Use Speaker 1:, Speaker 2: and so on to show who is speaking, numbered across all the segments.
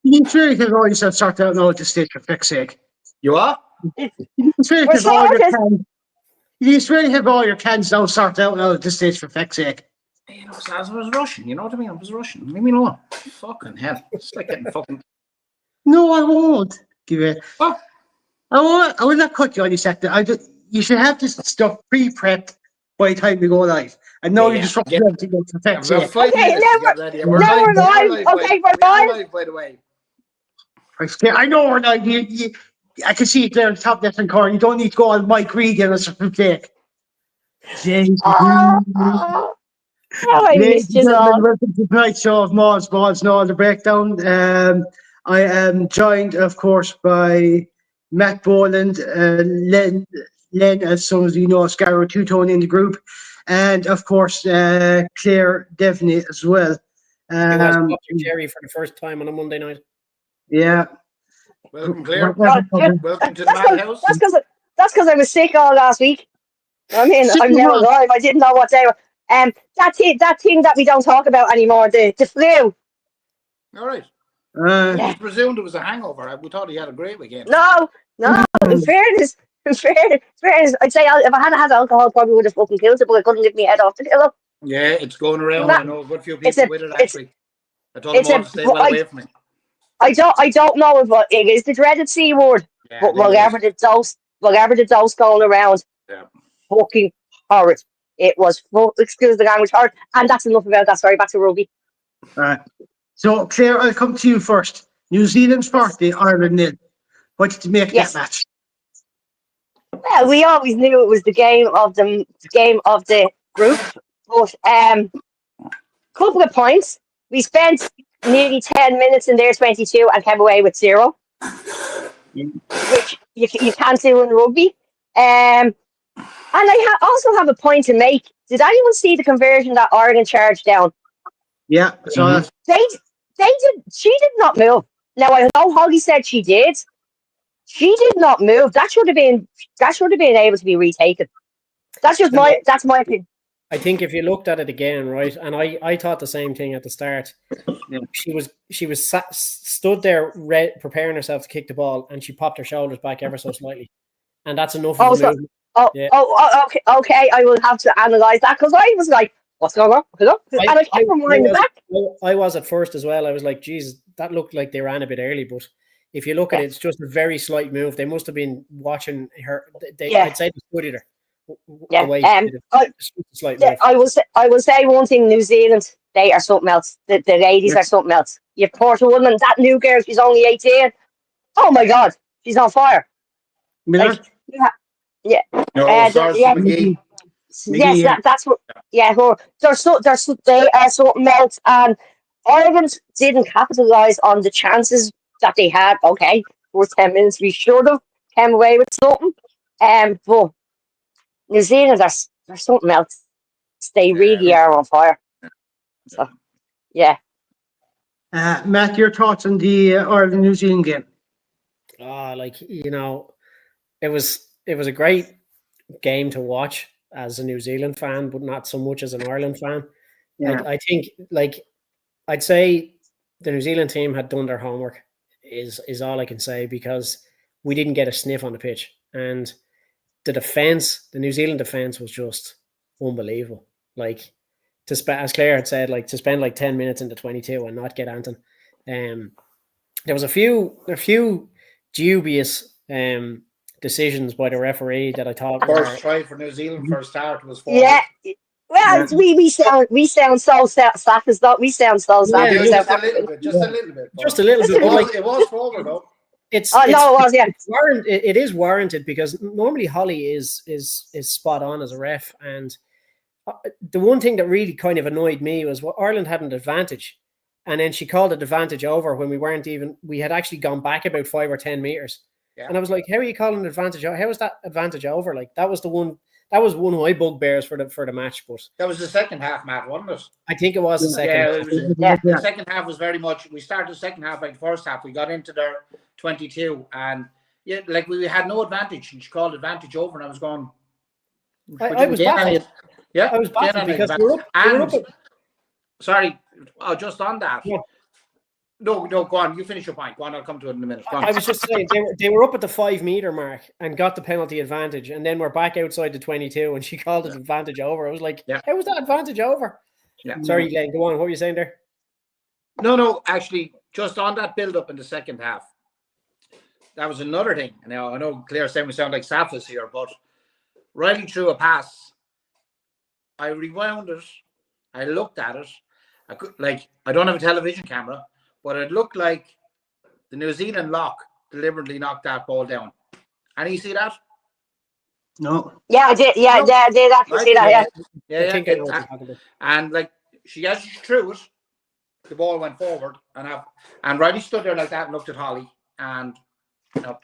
Speaker 1: You sure have all yourself sorted out now at this stage, for fuck's sake.
Speaker 2: You are?
Speaker 1: You sure have all your cans. You sure have all your cans now sorted out now at this stage, for fuck's sake.
Speaker 2: You know, I was rushing. You know what I mean? I was rushing. Leave me alone. Fucking hell! It's like getting fucking.
Speaker 1: No, I won't give it.
Speaker 2: What?
Speaker 1: I will not cut you on your sector. You should have this stuff pre-prepped by the time we go live. And now you just fucking everything go to effect.
Speaker 2: About 5 minutes to get ready. We're live.
Speaker 3: Okay, we're live.
Speaker 2: By the way.
Speaker 1: I know we're live. I can see it there in the top left-hand corner. You don't need to go on Mike Reed and it's from fake.
Speaker 3: I missed you all.
Speaker 1: Welcome to tonight's show of Mauls and all the breakdown. I am joined, of course, by Matt Boland, Len, as some of you know, Scarrow Two-Tone in the group, and of course Claire Devaney as well.
Speaker 4: Jerry for the first time on a Monday night.
Speaker 1: Yeah.
Speaker 2: Welcome, Claire. Welcome to the madhouse.
Speaker 3: That's because I was sick all last week. I mean, I'm now alive. I didn't know what day. That thing that we don't talk about anymore, the flu.
Speaker 2: All right. I presumed it was a hangover. We thought he had a great weekend.
Speaker 3: No. In fairness, I'd say if I hadn't had alcohol, probably would have fucking killed it, but I couldn't lift my head off the pillow.
Speaker 2: Yeah, it's going around. I know a good few people with it actually. I told them all to stay well away from me.
Speaker 3: I don't know if it is the dreaded C word, but whatever the dose going around, fucking horrid. It was, excuse the language, horrid. And that's enough about that. Sorry, back to rugby.
Speaker 1: All right. So, Claire, I'll come to you first. New Zealand 40, Ireland 0. What did you make of that match?
Speaker 3: Well, we always knew it was the game of the group, but couple of points. We spent nearly 10 minutes in their 22 and came away with 0, which you can't do in rugby. And I also have a point to make. Did anyone see the conversion that Oregon charged down?
Speaker 1: Yeah, so
Speaker 3: she did not move. Now I know Holly said she did. She did not move. That should have been able to be retaken. That's my opinion.
Speaker 4: I think if you looked at it again, right, and I thought the same thing at the start. She was stood there preparing herself to kick the ball, and she popped her shoulders back ever so slightly, and that's enough of a movement.
Speaker 3: Okay. I will have to analyze that because I was like, "What's going on?" And I kept rewinding back.
Speaker 4: I was at first as well. I was like, "Geez, that looked like they ran a bit early." But if you look at it, it's just a very slight move. They must have been watching her. I'd say they studied her.
Speaker 3: I will say one thing: New Zealand, they are something else. The ladies are something else. You've Porter Woodman, that new girl, she's only 18. Oh my God, she's on fire.
Speaker 1: Miller?
Speaker 3: Yes, that's what. Yeah, they are something else, and Oregon didn't capitalize on the chances that they had. Okay, first 10 minutes we should have came away with something. But New Zealand are something else. They really are on fire. So, yeah.
Speaker 1: Matt, your thoughts on the Ireland New Zealand game?
Speaker 4: It was a great game to watch as a New Zealand fan, but not so much as an Ireland fan. Yeah. I think, I'd say the New Zealand team had done their homework is all I can say, because we didn't get a sniff on the pitch, and the New Zealand defense was just unbelievable. As Claire had said, to spend 10 minutes into 22 and not get anything. There was a few dubious decisions by the referee that I thought
Speaker 2: first try for New Zealand first start was 4.
Speaker 3: Yeah. Well, we sound so slack as that. We sound so slack.
Speaker 2: Just a little bit. It was forward though.
Speaker 3: It was. Yeah.
Speaker 4: It is warranted because normally Holly is spot on as a ref, and the one thing that really kind of annoyed me was Ireland had an advantage, and then she called it advantage over when we had actually gone back about 5 or 10 meters. Yeah. And I was like, how are you calling an advantage? How is that advantage over? That was one of my bugbears for the match. But
Speaker 2: that was the second half, Matt, wasn't it?
Speaker 4: I think it was the second.
Speaker 2: The second half was very much. We started the second half like the first half. We got into their 22, and we had no advantage, and she called advantage over, and I was going.
Speaker 4: I was baffled.
Speaker 2: Yeah,
Speaker 4: I was baffled because we're up.
Speaker 2: Sorry, just on that. Yeah. No, go on. You finish your point. Go on. I'll come to it in a minute. Go on.
Speaker 4: I was just saying they were up at the 5-meter mark and got the penalty advantage, and then we're back outside the 22, and she called it advantage over. I was like, how was that advantage over?
Speaker 2: Yeah.
Speaker 4: Sorry, Glenn, go on. What were you saying there?
Speaker 2: No. Actually, just on that build-up in the second half, that was another thing. Now I know Claire saying we sound like Sapphists here, but Riley threw a pass. I rewound it. I looked at it. I don't have a television camera, but it looked like the New Zealand lock deliberately knocked that ball down. And you see that?
Speaker 1: No.
Speaker 3: Yeah, I did. Yeah, I did actually see that. Yeah.
Speaker 4: I think I know what you're talking about.
Speaker 2: And like she actually threw it, the ball went forward, and Riley stood there like that and looked at Holly, and that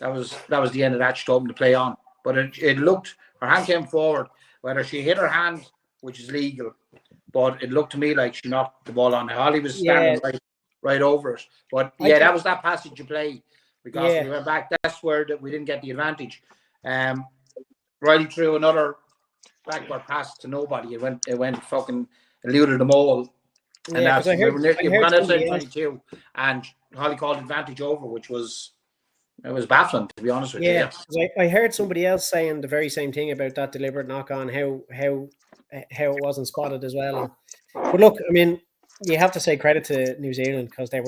Speaker 2: was the end of that. She told him to play on, but it looked, her hand came forward. Whether she hit her hand, which is legal, but it looked to me like she knocked the ball on. Holly was standing right over it. But that was that passage you play, because we went back. That's where we didn't get the advantage. Riley threw another backward pass to nobody. It went fucking eluded them all. And that's we were gone outside 22, and Holly called advantage over, which was baffling, to be honest with you.
Speaker 4: Yeah, I heard somebody else saying the very same thing about that deliberate knock on, how it wasn't spotted as well. But look, I mean, you have to say credit to New Zealand, because they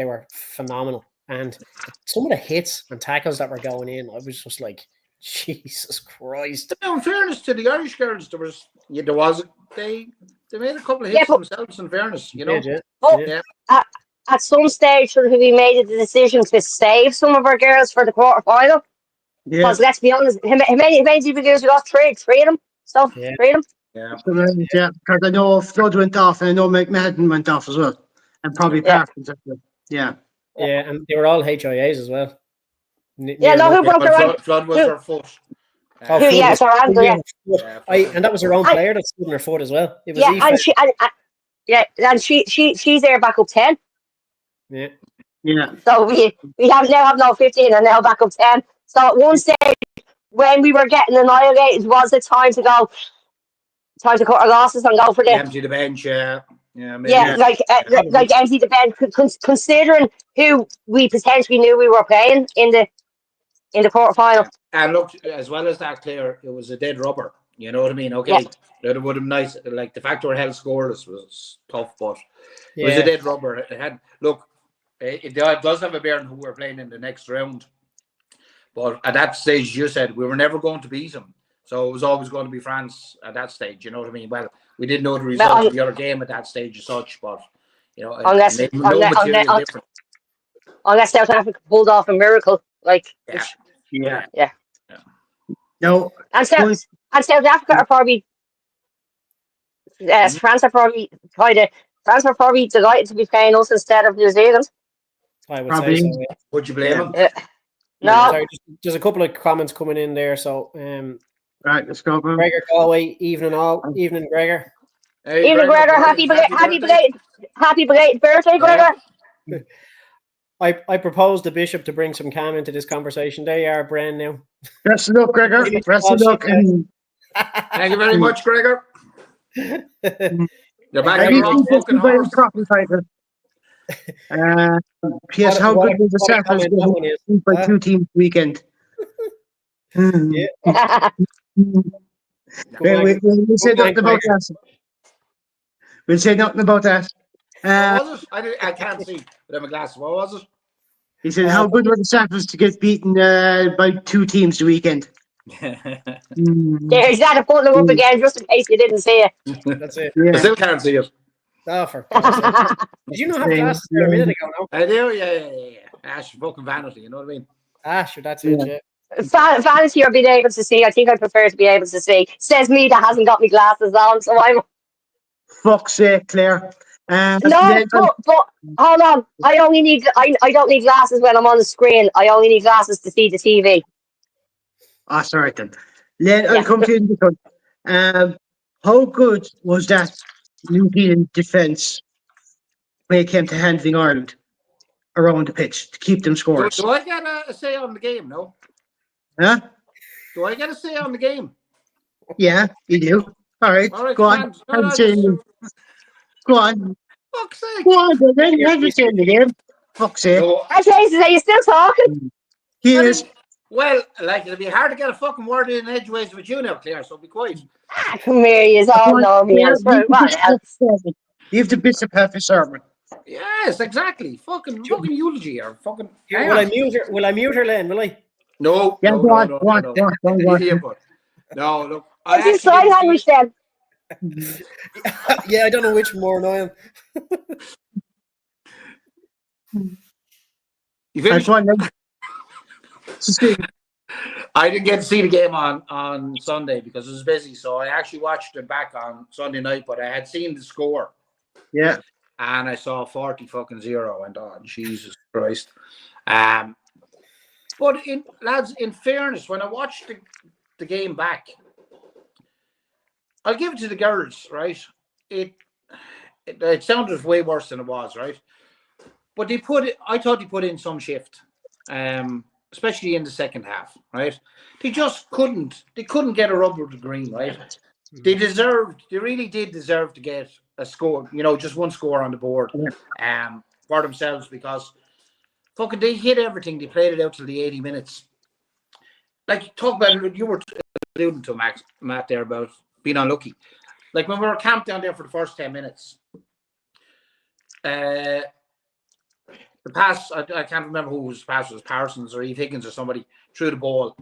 Speaker 4: were phenomenal, and some of the hits and tackles that were going in, I was just like, Jesus Christ.
Speaker 2: Now, in fairness to the Irish girls, they made a couple of hits themselves, in fairness, you know.
Speaker 3: At some stage, should we made the decision to save some of our girls for the quarter final? Because let's be honest, how many did we lose? We lost three of them. So 3 of them.
Speaker 1: Yeah, because I know Flood went off, and I know McMahon went off as well, and probably Parkins. Yeah,
Speaker 4: and they were all HIAs as well.
Speaker 3: Who broke their ankle?
Speaker 2: Flood was her foot.
Speaker 3: It's her ankle.
Speaker 4: And that was her own player that stood in her foot as well. It was
Speaker 3: and she's there back up 10.
Speaker 4: Yeah.
Speaker 3: So we now have no 15 and now back up 10. So at one stage, when we were getting annihilated, was it time to go? Time to cut our losses and go for the
Speaker 2: empty the bench.
Speaker 3: Like empty the bench, considering who we potentially knew we were playing in the quarter final.
Speaker 2: And look, as well as that, Claire, it was a dead rubber. You know what I mean? Okay, that would have been nice. Like the fact we were held scoreless was tough, but it was a dead rubber. It had it does have a bearing who we're playing in the next round. But at that stage, you said we were never going to beat them, so it was always going to be France at that stage. You know what I mean? Well, we didn't know the result of the other game at that stage as such, but you know,
Speaker 3: unless South Africa pulled off a miracle,
Speaker 1: No,
Speaker 3: and South Africa are probably France are probably delighted to be playing us instead of New Zealand.
Speaker 4: I would say so. Yeah.
Speaker 2: Would you blame them?
Speaker 3: No.
Speaker 4: Sorry, there's a couple of comments coming in there. So,
Speaker 1: right, let's go.
Speaker 4: Gregor Galway, evening, Gregor.
Speaker 2: Hey,
Speaker 3: Evening, Gregor. Happy belated birthday, Gregor.
Speaker 4: I proposed the bishop to bring some calm into this conversation. There you are, Bren. Now.
Speaker 1: Best of luck, Gregor. Best of luck.
Speaker 2: Thank you very much, Gregor. You're back
Speaker 1: I
Speaker 2: on your own fucking horse.
Speaker 1: P.S. How good was the Saturday by 2 teams weekend?
Speaker 4: Yeah.
Speaker 1: We'll say nothing about that. We'll say nothing about that.
Speaker 2: What was it? I can't see without my glasses. What was it?
Speaker 1: He said, how good were the Sapphists to get beaten by 2 teams the weekend?
Speaker 3: There's that, putting them up again just in case you didn't see it.
Speaker 4: That's it.
Speaker 2: I still can't see it.
Speaker 4: Oh, for God's sake. Did you not have glasses there a minute ago? No?
Speaker 2: I do, yeah. Ash, fucking vanity, you know what I mean?
Speaker 4: Sure, that's it, yeah.
Speaker 3: Vanity or being able to see, I think I prefer to be able to see. Says me that hasn't got my glasses on, so I'm...
Speaker 1: Fuck's sake, Claire.
Speaker 3: No, but hold on. I don't need glasses when I'm on the screen. I only need glasses to see the TV.
Speaker 1: Sorry then. Len, I'll come to you in this one. How good was that New Zealand defence when it came to handling Ireland around the pitch to keep them scores?
Speaker 2: Do I get a say on the game, no?
Speaker 1: Huh?
Speaker 2: Do I get a say on the game?
Speaker 1: Yeah, you do. All right, go on.
Speaker 2: No,
Speaker 1: Go on.
Speaker 2: fuck's sake.
Speaker 1: Go on, then let me say the game. Fuck's sake.
Speaker 2: No,
Speaker 3: Hi, Jason, are you still talking?
Speaker 1: He
Speaker 2: I
Speaker 1: is.
Speaker 2: didn't- well, like, it'll be hard to get a fucking word in edgeways with you now, Claire, so be quiet.
Speaker 3: Ah, come here, you all know me. I'm sorry. What else?
Speaker 1: You have the bits of perfect sermon.
Speaker 2: Yes, exactly. Fucking eulogy or fucking.
Speaker 4: Here,
Speaker 2: hang
Speaker 4: will I
Speaker 2: on.
Speaker 4: mute her? Will I mute her, Len? Will I?
Speaker 2: No,
Speaker 1: Yeah,
Speaker 2: no,
Speaker 1: go
Speaker 2: no,
Speaker 1: on,
Speaker 2: no,
Speaker 1: go on,
Speaker 2: no,
Speaker 1: go on, go on, go on.
Speaker 2: Yeah, but no, look. I
Speaker 3: What's your
Speaker 2: actually
Speaker 3: sign
Speaker 2: didn't
Speaker 3: language
Speaker 2: see.
Speaker 3: then?
Speaker 4: Yeah, I don't know which more now I am.
Speaker 2: You
Speaker 1: That's
Speaker 2: finished?
Speaker 1: one.
Speaker 2: I didn't get to see the game on Sunday because it was busy, so I actually watched it back on Sunday night. But I had seen the score,
Speaker 1: Yeah.
Speaker 2: and I saw 40-0. And oh, Jesus Christ! But lads, in fairness, when I watched the game back, I'll give it to the girls, right? It sounded way worse than it was, right? But I thought they put in some shift, especially in the second half, right? They just couldn't get a rub of the green, right? They really did deserve to get a score, just one score on the board, for themselves because fucking they hit everything. They played it out till the 80 minutes. Like, talk about it, you were alluding to Matt there about being unlucky. Like when we were camped down there for the first 10 minutes, the pass, I can't remember who was pass, it was Parsons or Eve Higgins or somebody threw the ball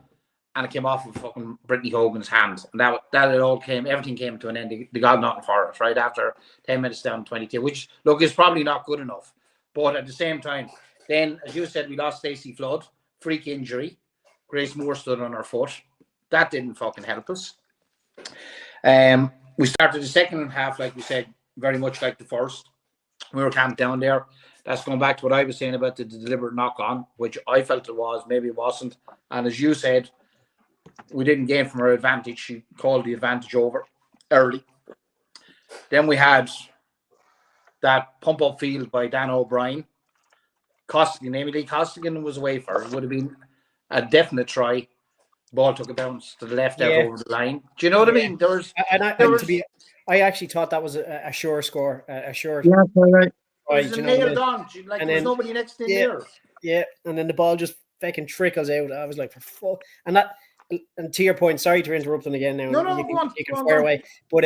Speaker 2: and it came off of fucking Brittany Hogan's hand. And everything came to an end. They got nothing for it, right? After 10 minutes down 22, which, look, is probably not good enough. But at the same time, then, as you said, we lost Stacey Flood, freak injury. Grace Moore stood on her foot. That didn't fucking help us. We started the second half, like we said, very much like the first. We were camped down there. That's going back to what I was saying about the deliberate knock-on, which I felt it was, maybe it wasn't. And as you said, we didn't gain from our advantage. She called the advantage over early. Then we had that pump-up field by Dan O'Brien. Amy Lee Costigan was away for it. It would have been a definite try. Ball took a bounce to the left out over the line. Do you know what I mean?
Speaker 4: I actually thought that was a sure score, a sure.
Speaker 1: Yeah, all right.
Speaker 2: It was nailed on. Like there was nobody next in there.
Speaker 4: Yeah, and then the ball just fucking trickles out. I was like, for fuck. And to your point, sorry to interrupt them again now.
Speaker 2: No,
Speaker 4: you can fire away. But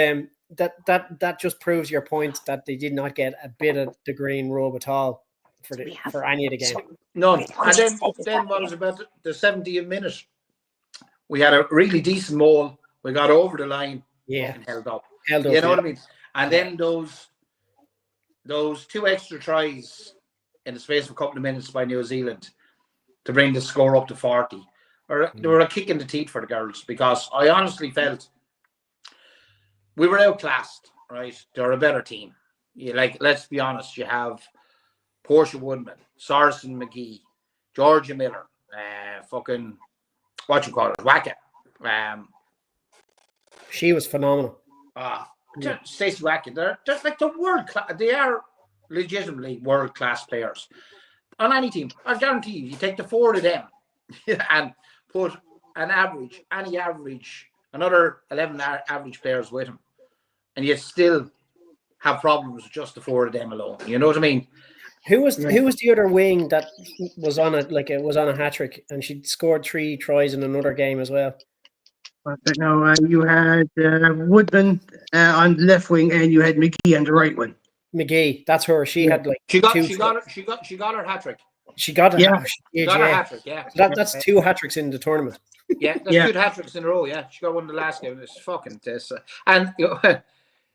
Speaker 4: that just proves your point that they did not get a bit of the green rub at all for any of the game.
Speaker 2: None. And then what was about the 70th minute? We had a really decent maul. We got over the line.
Speaker 4: Yeah.
Speaker 2: And held up.
Speaker 4: You
Speaker 2: know what I mean? And then those two extra tries in the space of a couple of minutes by New Zealand to bring the score up to 40. They were a kick in the teeth for the girls because I honestly felt we were outclassed, right? They're a better team. Let's be honest. You have Portia Woodman, Saracen McGee, Georgia Miller, fucking Wacka.
Speaker 4: She was phenomenal.
Speaker 2: Stacey Wacka. They're like the world class. They are legitimately world class players on any team. I guarantee you take the four of them and put another 11 average players with them, and you still have problems with just the four of them alone. You know what I mean?
Speaker 4: Who was the other wing that was on a hat trick and she scored 3 tries in another game as well?
Speaker 1: No, you had Woodman on the left wing, and you had McGee on the right wing.
Speaker 4: McGee, that's her. She had like
Speaker 2: she got her hat trick.
Speaker 4: She got her
Speaker 2: hat trick. Yeah,
Speaker 4: that's 2 hat tricks in the tournament.
Speaker 2: Yeah, that's 2 hat tricks in a row. Yeah, she got one in the last game. It's fucking this, and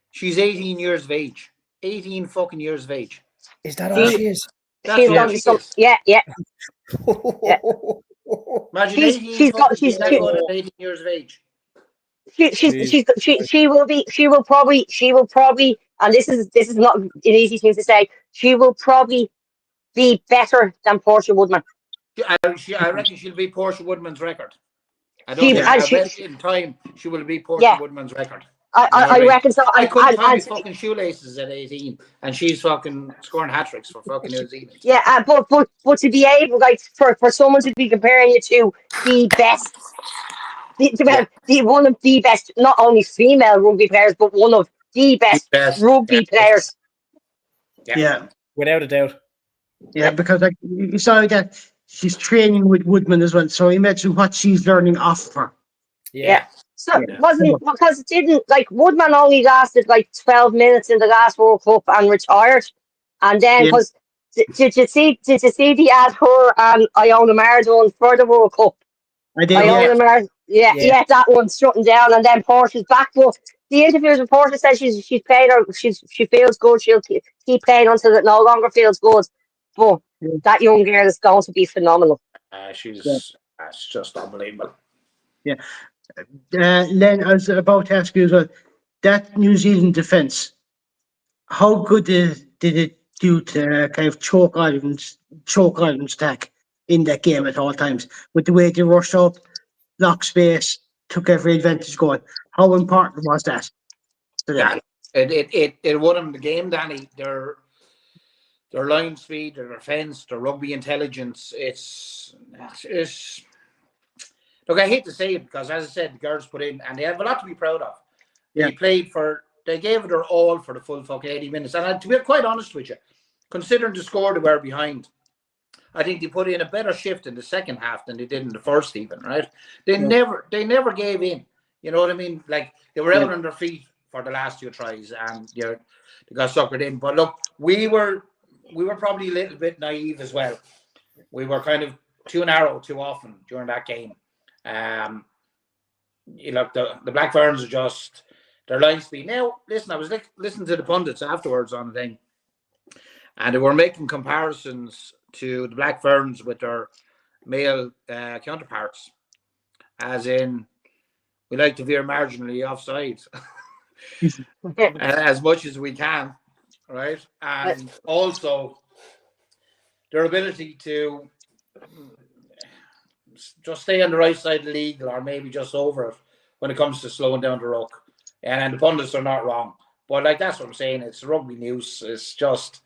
Speaker 2: she's 18 years of age. 18 fucking years of age.
Speaker 4: Is that all she is?
Speaker 3: She's got some. Yeah.
Speaker 2: Imagine 18 years of age.
Speaker 3: She will probably, and this is not an easy thing to say. She will probably be better than Portia Woodman.
Speaker 2: I reckon she'll beat Portia Woodman's record. I don't think in time she will beat Portia Woodman's record.
Speaker 3: I reckon so.
Speaker 2: I couldn't find my fucking shoelaces at 18, and she's fucking scoring hat tricks for fucking New Zealand.
Speaker 3: Yeah, but to be able, like, for someone to be comparing you to the best, one of the best, not only female rugby players, but one of the best rugby players.
Speaker 1: Yeah.
Speaker 4: without a doubt.
Speaker 1: Yeah, because like you saw that she's training with Woodman as well. So imagine what she's learning off of her.
Speaker 3: Yeah.
Speaker 4: Yeah,
Speaker 3: So it
Speaker 1: Yeah.
Speaker 3: wasn't because it didn't like Woodman only lasted like 12 minutes in the last World Cup and retired. And then
Speaker 1: Yeah.
Speaker 3: because did you see the ad her and Iona Maradona for the World Cup?
Speaker 1: I did, yeah.
Speaker 3: Iona Mar
Speaker 4: Yeah.
Speaker 3: that one strutting down and then Portia's back. But the interviews with Portia said she's playing her she feels good, she'll keep playing until it no longer feels good. But
Speaker 1: Yeah.
Speaker 3: that young girl is going to be phenomenal.
Speaker 1: Yeah.
Speaker 2: That's just unbelievable.
Speaker 1: Yeah. Len, I was about to ask you as well, that New Zealand defence, how good did it do to kind of choke Ireland's attack in that game at all times? With the way they rushed up, lock space, took every advantage going. How important was that to them?
Speaker 2: Yeah, it won them the game, Danny. Their line speed, their defence, their rugby intelligence. It's look. I hate to say it because, as I said, the girls put in and they have a lot to be proud of.
Speaker 1: Yeah.
Speaker 2: They gave it their all for the full fucking 80 minutes. And to be quite honest with you, considering the score they were behind, I think they put in a better shift in the second half than they did in the first, even, right? They never gave in. You know what I mean? Like they were out on their feet for the last two tries and they got suckered in. But look, we were probably a little bit naive as well. We were kind of too narrow too often during that game. The Black Ferns are just their line speed. Now, listen, I was listening to the pundits afterwards on the thing, and they were making comparisons to the Black Ferns with their male counterparts, as in we like to veer marginally offside as much as we can, right? And also their ability to just stay on the right side of the league or maybe just over it when it comes to slowing down the ruck. And the pundits are not wrong. But like that's what I'm saying. It's rugby news. It's just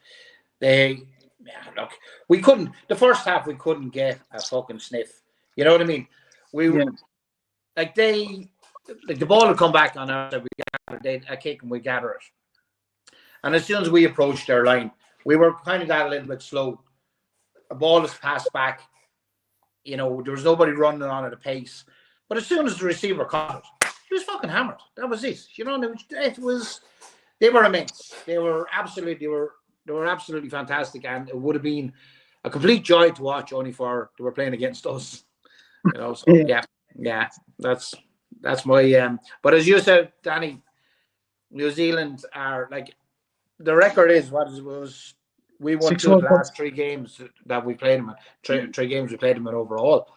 Speaker 2: look, we couldn't the first half we couldn't get a fucking sniff. You know what I mean? Like the ball would come back on us, we gather a kick and we gather it. And as soon as we approached their line, we were kind of got a little bit slow. A ball is passed back. There was nobody running on at a pace. But as soon as the receiver caught it, he was fucking hammered. That was it. They were immense. They were absolutely fantastic, and it would have been a complete joy to watch. Only for they were playing against us. So yeah. That's my. But as you said, Danny, New Zealand are like the record is what it was. We won 2 of the last 3 games that we played them. Three games we played them in overall,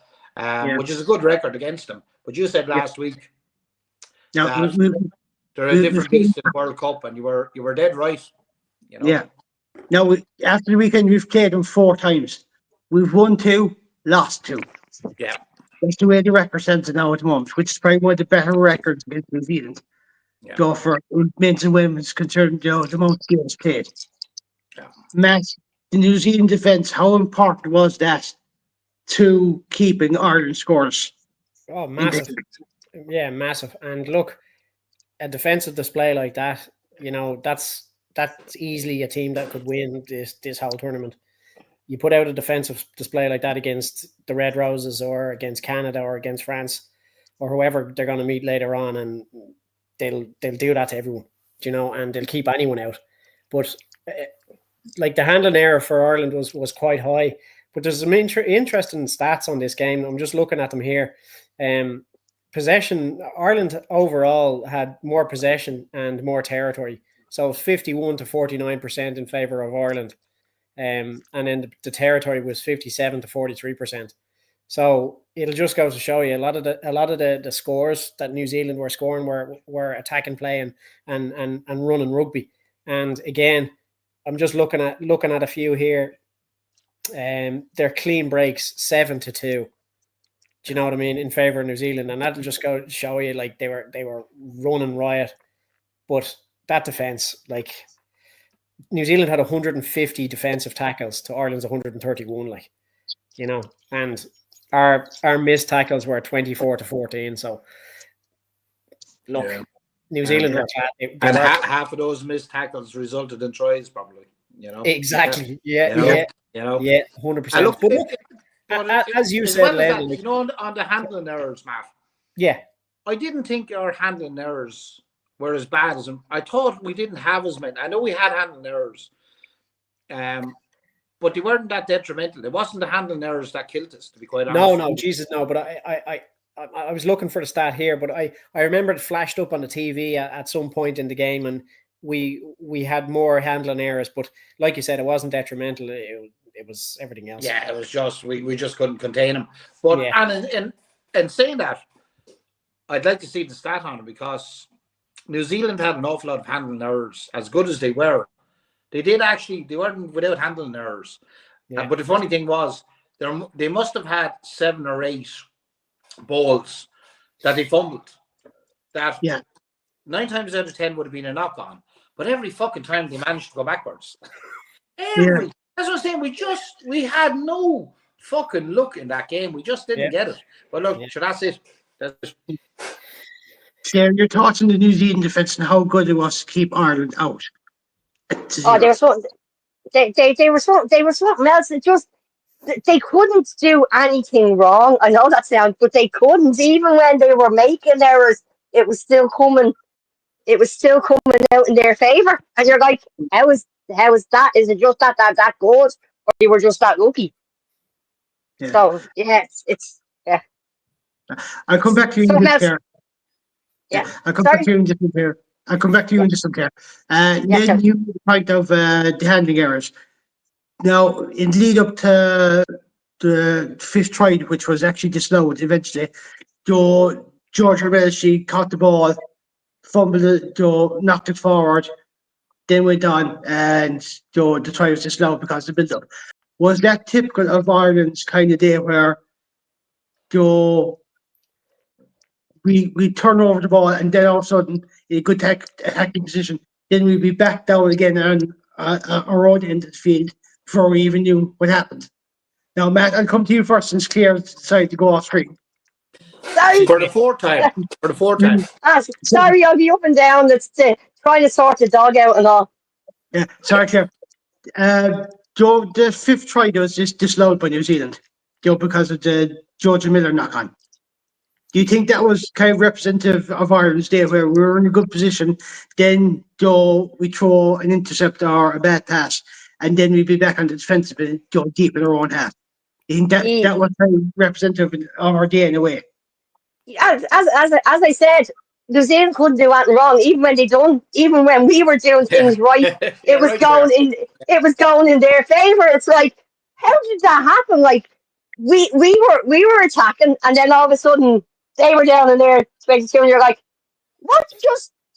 Speaker 2: which is a good record against them. But you said last week that they're a different beast in the World Cup, and you were dead right.
Speaker 1: Yeah. Now after the weekend, we've played them 4 times. We've won 2, lost 2.
Speaker 2: Yeah.
Speaker 1: That's the way the record stands now at the moment, which is probably one of the better records against New Zealand.
Speaker 2: Yeah.
Speaker 1: Go for men's and women's concerned, the amount of games played.
Speaker 2: Yeah.
Speaker 1: Matt, the New Zealand defence, how important was that to keeping Ireland scores?
Speaker 4: Oh, massive. Yeah, massive. And look, a defensive display like that, that's easily a team that could win this whole tournament. You put out a defensive display like that against the Red Roses or against Canada or against France or whoever they're going to meet later on, and they'll do that to everyone, and they'll keep anyone out. But like the handling error for Ireland was quite high. But there's some interesting stats on this game. I'm just looking at them here. Possession, Ireland overall had more possession and more territory. So 51 to 49% in favour of Ireland. And then the territory was 57 to 43%. So it'll just go to show you a lot of the scores that New Zealand were scoring were attacking play and running rugby. And again, I'm just looking at a few here. Their clean breaks 7-2. Do you know what I mean? In favour of New Zealand, and that'll just go to show you like they were running riot. But that defence, like New Zealand had 150 defensive tackles to Ireland's 131, and our missed tackles were 24 to 14. So look, New Zealand were
Speaker 2: and half of those missed tackles resulted in tries, probably. You know
Speaker 4: Exactly. Yeah.
Speaker 2: You know,
Speaker 4: Yeah.
Speaker 2: you know.
Speaker 4: Yeah.
Speaker 2: And
Speaker 4: 100%.
Speaker 2: look,
Speaker 4: But look, as you
Speaker 2: as
Speaker 4: said,
Speaker 2: well as
Speaker 4: Len,
Speaker 2: that,
Speaker 4: like,
Speaker 2: on the handling errors, Matt.
Speaker 4: yeah.
Speaker 2: I didn't think our handling errors were as bad as them. I thought we didn't have as many. I know we had handling errors, but they weren't that detrimental. It wasn't the handling errors that killed us, to be quite honest.
Speaker 4: No, Jesus, no. But I was looking for the stat here, but I remember it flashed up on the TV at some point in the game, and we had more handling errors. But like you said, it wasn't detrimental. It was everything else.
Speaker 2: Yeah, it was just we just couldn't contain them. But
Speaker 4: Yeah.
Speaker 2: and in saying that, I'd like to see the stat on it because New Zealand had an awful lot of handling errors. As good as they were, they weren't without handling errors.
Speaker 4: Yeah.
Speaker 2: But the funny thing was, they must have had 7 or 8 balls that they fumbled. That 9 times out of 10 would have been a knock on, but every fucking time they managed to go backwards. That's what I'm saying. We had no fucking luck in that game. We just didn't get it. But look, so that's it.
Speaker 1: Share your thoughts on the New Zealand defence and how good it was to keep Ireland out.
Speaker 3: Oh, they were so they were something else. It just they couldn't do anything wrong. I know that sounds, but they couldn't. Even when they were making errors, it was still coming. It was still coming out in their favour. And you're like, how is that? Is it just that good, or they were just that lucky?
Speaker 1: Yeah.
Speaker 3: So yeah, it's yeah.
Speaker 1: I'll come back to you in this care.
Speaker 3: Yeah.
Speaker 1: I'll come back to you in just care. I'll come back to you in just care. Then you point of the handling errors. Now, in lead up to the 5th try, which was actually disallowed eventually, George Rebelsi caught the ball, fumbled it, knocked it forward, then went on, and the try was disallowed because of the build-up. Was that typical of Ireland's kind of day where we turn over the ball and then all of a sudden, in a good attacking position, then we'd be back down again on our own end of the field before we even knew what happened? Now, Matt, I'll come to you first since Claire decided to go off screen.
Speaker 3: Sorry.
Speaker 2: For the 4th time. For the 4th time.
Speaker 3: Sorry, I'll be up and down. That's trying to sort the dog out and all.
Speaker 1: Yeah, sorry, Claire. Joe, the 5th try was just disallowed by New Zealand, because of the George Miller knock on. Do you think that was kind of representative of Ireland's day where we were in a good position, then we throw an intercept or a bad pass, and then we'd be back on the defensive and go deep in our own half? Do you think that was kind of representative of our day in a way?
Speaker 3: As I said, New Zealand couldn't do anything wrong, even when we were doing things right. It was going in their favour. It's like, how did that happen? Like we were attacking, and then all of a sudden they were down in their 22, and you're like,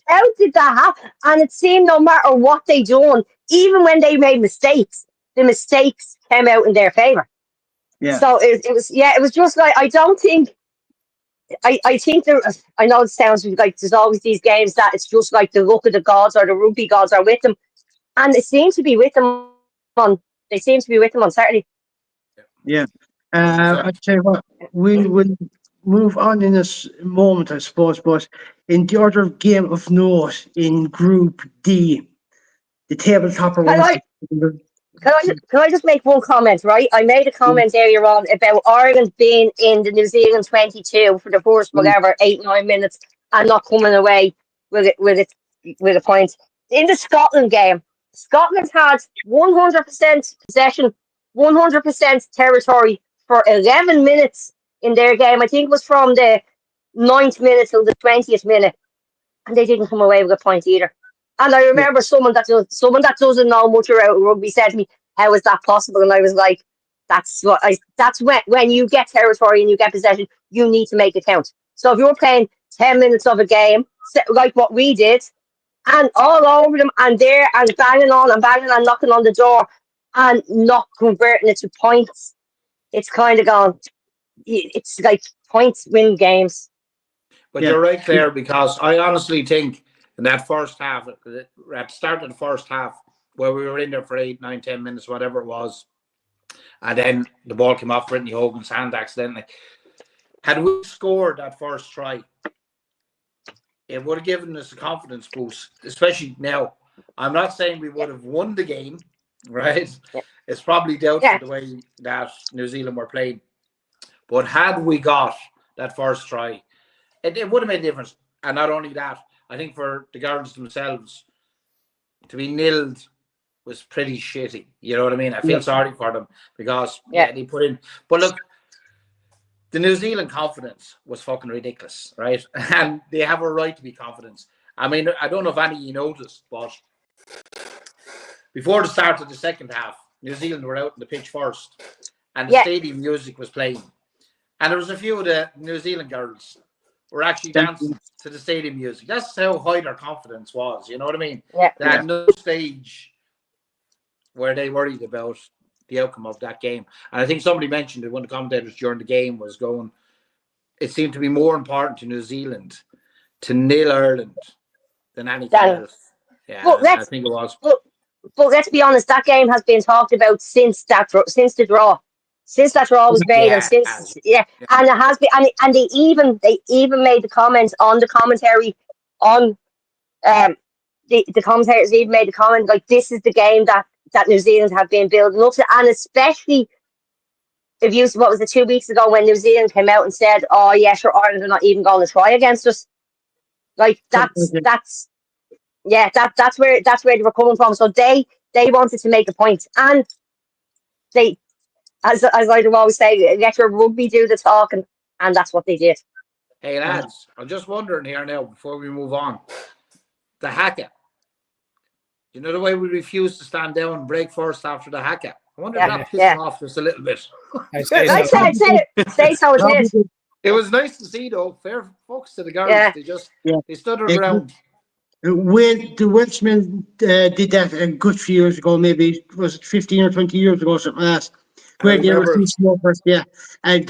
Speaker 3: how did that happen? And it seemed no matter what they done, even when they made mistakes, the mistakes came out in their favour.
Speaker 1: Yeah.
Speaker 3: So it was just like, I don't think. I think I know it sounds like there's always these games that it's just like the luck of the gods or the rugby gods are with them, and it seems to be with them on. They seem to be with them on Saturday.
Speaker 1: Yeah. I tell you what, we will move on in a moment, I suppose. But in the other game of note in Group D, the table topper was.
Speaker 3: Can I just make one comment, right? I made a comment earlier on about Ireland being in the New Zealand 22 for the first, 8-9 minutes and not coming away with a point. In the Scotland game, Scotland had 100% possession, 100% territory for 11 minutes in their game. I think it was from the 9th minute till the 20th minute, and they didn't come away with a point either. And I remember someone that doesn't know much about rugby said to me, "How is that possible?" And I was like, "That's when you get territory and you get possession, you need to make it count. So if you're playing 10 minutes of a game, like what we did, and all over them, and there and banging on and knocking on the door, and not converting it to points, it's kind of gone. It's like points win games."
Speaker 2: But you're right, Claire, because I honestly think in that first half, at the start of the first half, where we were in there for 8, 9, 10 minutes, whatever it was, and then the ball came off Brittany Hogan's hand accidentally. Had we scored that first try, it would have given us a confidence boost, especially now. I'm not saying we would have won the game, right?
Speaker 3: Yeah.
Speaker 2: It's probably doubtful
Speaker 3: Yeah.
Speaker 2: the way that New Zealand were playing. But had we got that first try, it would have made a difference. And not only that, I think for the girls themselves, to be nilled was pretty shitty. You know what I mean? I feel sorry for them because they put in. But look, the New Zealand confidence was fucking ridiculous, right? And they have a right to be confident. I mean, I don't know if any of you noticed, but before the start of the second half, New Zealand were out in the pitch first, and the stadium music was playing. And there was a few of the New Zealand girls were actually dancing to the stadium music. That's how high their confidence was. You know what I mean? They had no stage where they worried about the outcome of that game. And I think somebody mentioned it, one of the commentators during the game was going, it seemed to be more important to New Zealand to nil Ireland than anything else. Yeah, I think it was.
Speaker 3: But let's be honest, that game has been talked about since the draw. Since that draw was made, and and it has been, and they even made the comments on the commentary on the commentators even made the comment like this is the game that New Zealand have been building up to, and especially if you what was it 2 weeks ago when New Zealand came out and said, "Oh yeah, sure, Ireland are not even going to try against us." Like that's where they were coming from. So they wanted to make a point, and they, as I'd always say, let your rugby do the talking, and that's what they did.
Speaker 2: Hey lads, I'm just wondering here now before we move on, the haka. You know the way we refuse to stand down and break first after the haka. I wonder if that pissed off just a little bit.
Speaker 3: I'd say so. It did.
Speaker 2: It was nice to see though. Fair fucks to the girls. They stood their ground.
Speaker 1: The Welshmen did that a good few years ago, maybe was it 15 or 20 years ago, something like that. Where they were two smokers, and